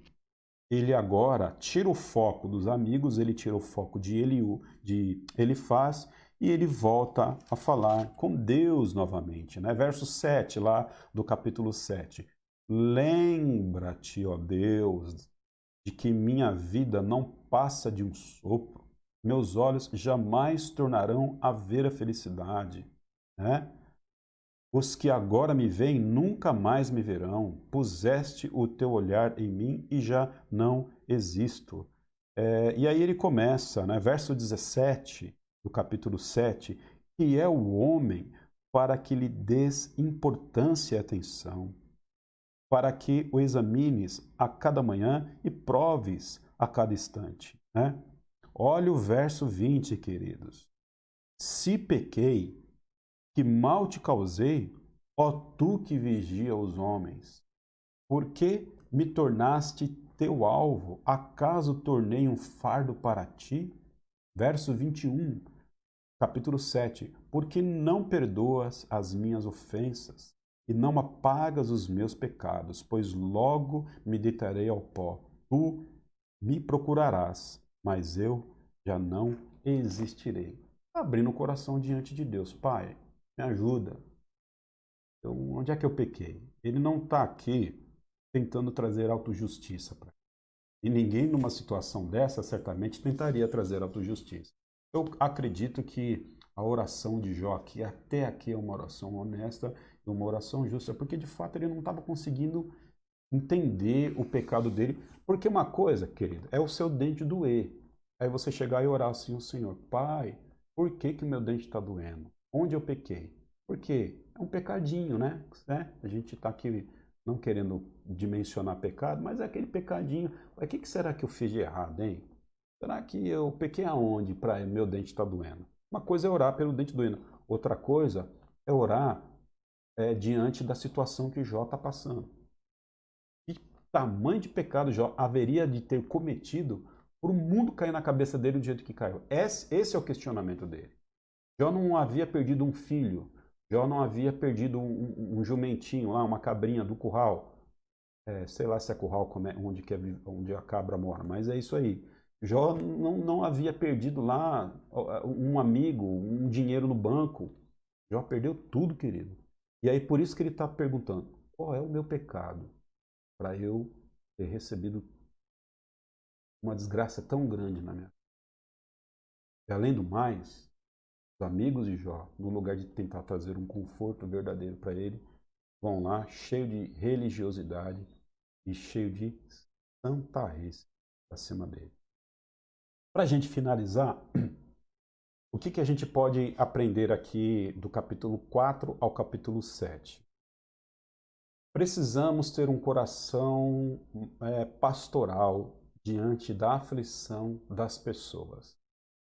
Speaker 1: ele agora tira o foco dos amigos, ele tira o foco de Elifaz, e ele volta a falar com Deus novamente, né? Verso 7 lá do capítulo 7. Lembra-te, ó Deus, de que minha vida não passa de um sopro. Meus olhos jamais tornarão a ver a felicidade, né? Os que agora me veem nunca mais me verão. Puseste o teu olhar em mim e já não existo. E aí ele começa, né, verso 17 do capítulo 7, que é o homem para que lhe des importância e atenção, para que o examines a cada manhã e proves a cada instante. Né? Olha o verso 20, queridos. Se pequei, que mal te causei, ó tu que vigia os homens, por que me tornaste teu alvo? Acaso tornei um fardo para ti? Verso 21, capítulo 7. Porque não perdoas as minhas ofensas e não apagas os meus pecados, pois logo me deitarei ao pó. Tu me procurarás, mas eu já não existirei. Abrindo o coração diante de Deus. Pai, me ajuda. Então, onde é que eu pequei? Ele não está aqui tentando trazer autojustiça para ele. E ninguém numa situação dessa certamente tentaria trazer autojustiça. Eu acredito que a oração de Jó aqui, até aqui, é uma oração honesta e uma oração justa, porque de fato ele não estava conseguindo entender o pecado dele. Porque uma coisa, querido, é o seu dente doer. Aí você chegar e orar assim ao Senhor: Pai, por que que o meu dente está doendo? Onde eu pequei? Porque é um pecadinho, né? A gente está aqui não querendo dimensionar pecado, mas é aquele pecadinho. O que será que eu fiz de errado, hein? Será que eu pequei aonde para meu dente estar doendo? Uma coisa é orar pelo dente doendo. Outra coisa é orar diante da situação que Jó está passando. Que tamanho de pecado Jó haveria de ter cometido para o mundo cair na cabeça dele do jeito que caiu? Esse é o questionamento dele. Jó não havia perdido um filho. Jó não havia perdido um jumentinho lá, uma cabrinha do curral. Sei lá se é curral onde a cabra mora, mas é isso aí. Jó não havia perdido lá um amigo, um dinheiro no banco. Jó perdeu tudo, querido. E aí por isso que ele está perguntando, qual é o meu pecado para eu ter recebido uma desgraça tão grande na minha vida? E além do mais, os amigos de Jó, no lugar de tentar trazer um conforto verdadeiro para ele, vão lá cheio de religiosidade e cheio de santarrice para cima dele. Para a gente finalizar, o que a gente pode aprender aqui do capítulo 4 ao capítulo 7? Precisamos ter um coração pastoral diante da aflição das pessoas.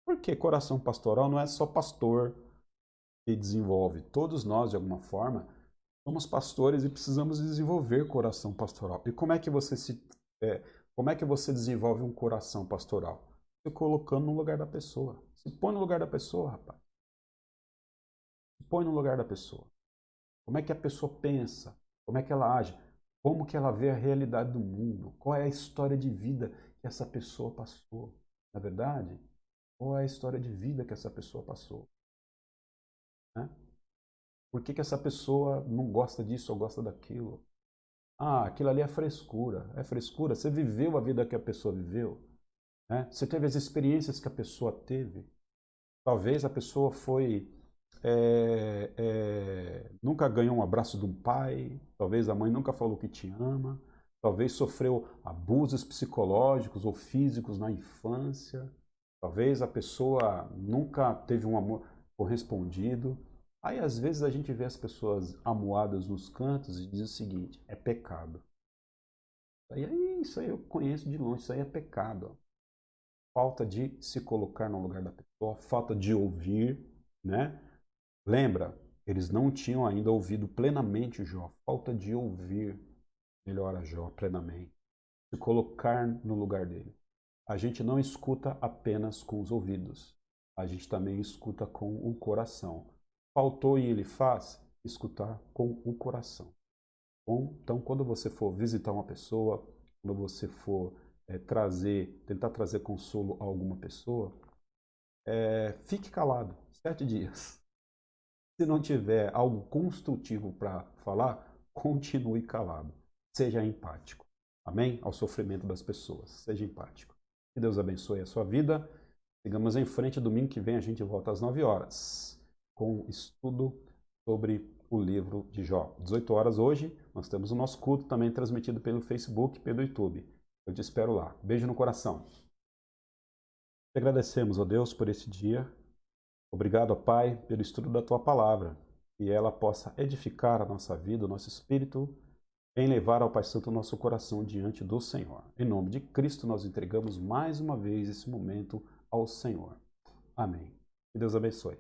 Speaker 1: Porque coração pastoral não é só pastor que desenvolve. Todos nós, de alguma forma, somos pastores e precisamos desenvolver coração pastoral. E como é que você desenvolve um coração pastoral? Se colocando no lugar da pessoa. Se põe no lugar da pessoa, rapaz. Se põe no lugar da pessoa. Como é que a pessoa pensa? Como é que ela age? Como que ela vê a realidade do mundo? Qual é a história de vida que essa pessoa passou? Na verdade, qual é a história de vida que essa pessoa passou? Né? Por que essa pessoa não gosta disso ou gosta daquilo? Ah, aquilo ali é frescura. É frescura? Você viveu a vida que a pessoa viveu? Né? Você teve as experiências que a pessoa teve? Talvez a pessoa nunca ganhou um abraço de um pai, talvez a mãe nunca falou que te ama, talvez sofreu abusos psicológicos ou físicos na infância, talvez a pessoa nunca teve um amor correspondido. Aí às vezes a gente vê as pessoas amuadas nos cantos e diz o seguinte, é pecado. Isso aí eu conheço de longe, isso aí é pecado. Falta de se colocar no lugar da pessoa, falta de ouvir, né? Lembra, eles não tinham ainda ouvido plenamente Jó, falta de ouvir melhor a Jó plenamente, se colocar no lugar dele. A gente não escuta apenas com os ouvidos, a gente também escuta com o coração. Faltou e ele faz escutar com o coração. Bom, então, quando você for visitar uma pessoa, quando você for tentar trazer consolo a alguma pessoa, fique calado, 7 dias. Se não tiver algo construtivo para falar, continue calado. Seja empático. Amém? Ao sofrimento das pessoas. Seja empático. Que Deus abençoe a sua vida. Sigamos em frente. Domingo que vem a gente volta às 9 horas com estudo sobre o livro de Jó. 18 horas hoje, nós temos o nosso culto também transmitido pelo Facebook e pelo YouTube. Eu te espero lá. Beijo no coração. Te agradecemos, ó Deus, por esse dia. Obrigado, ó Pai, pelo estudo da Tua Palavra, que ela possa edificar a nossa vida, o nosso espírito, em levar ao Pai Santo o nosso coração diante do Senhor. Em nome de Cristo, nós entregamos mais uma vez esse momento ao Senhor. Amém. Que Deus abençoe.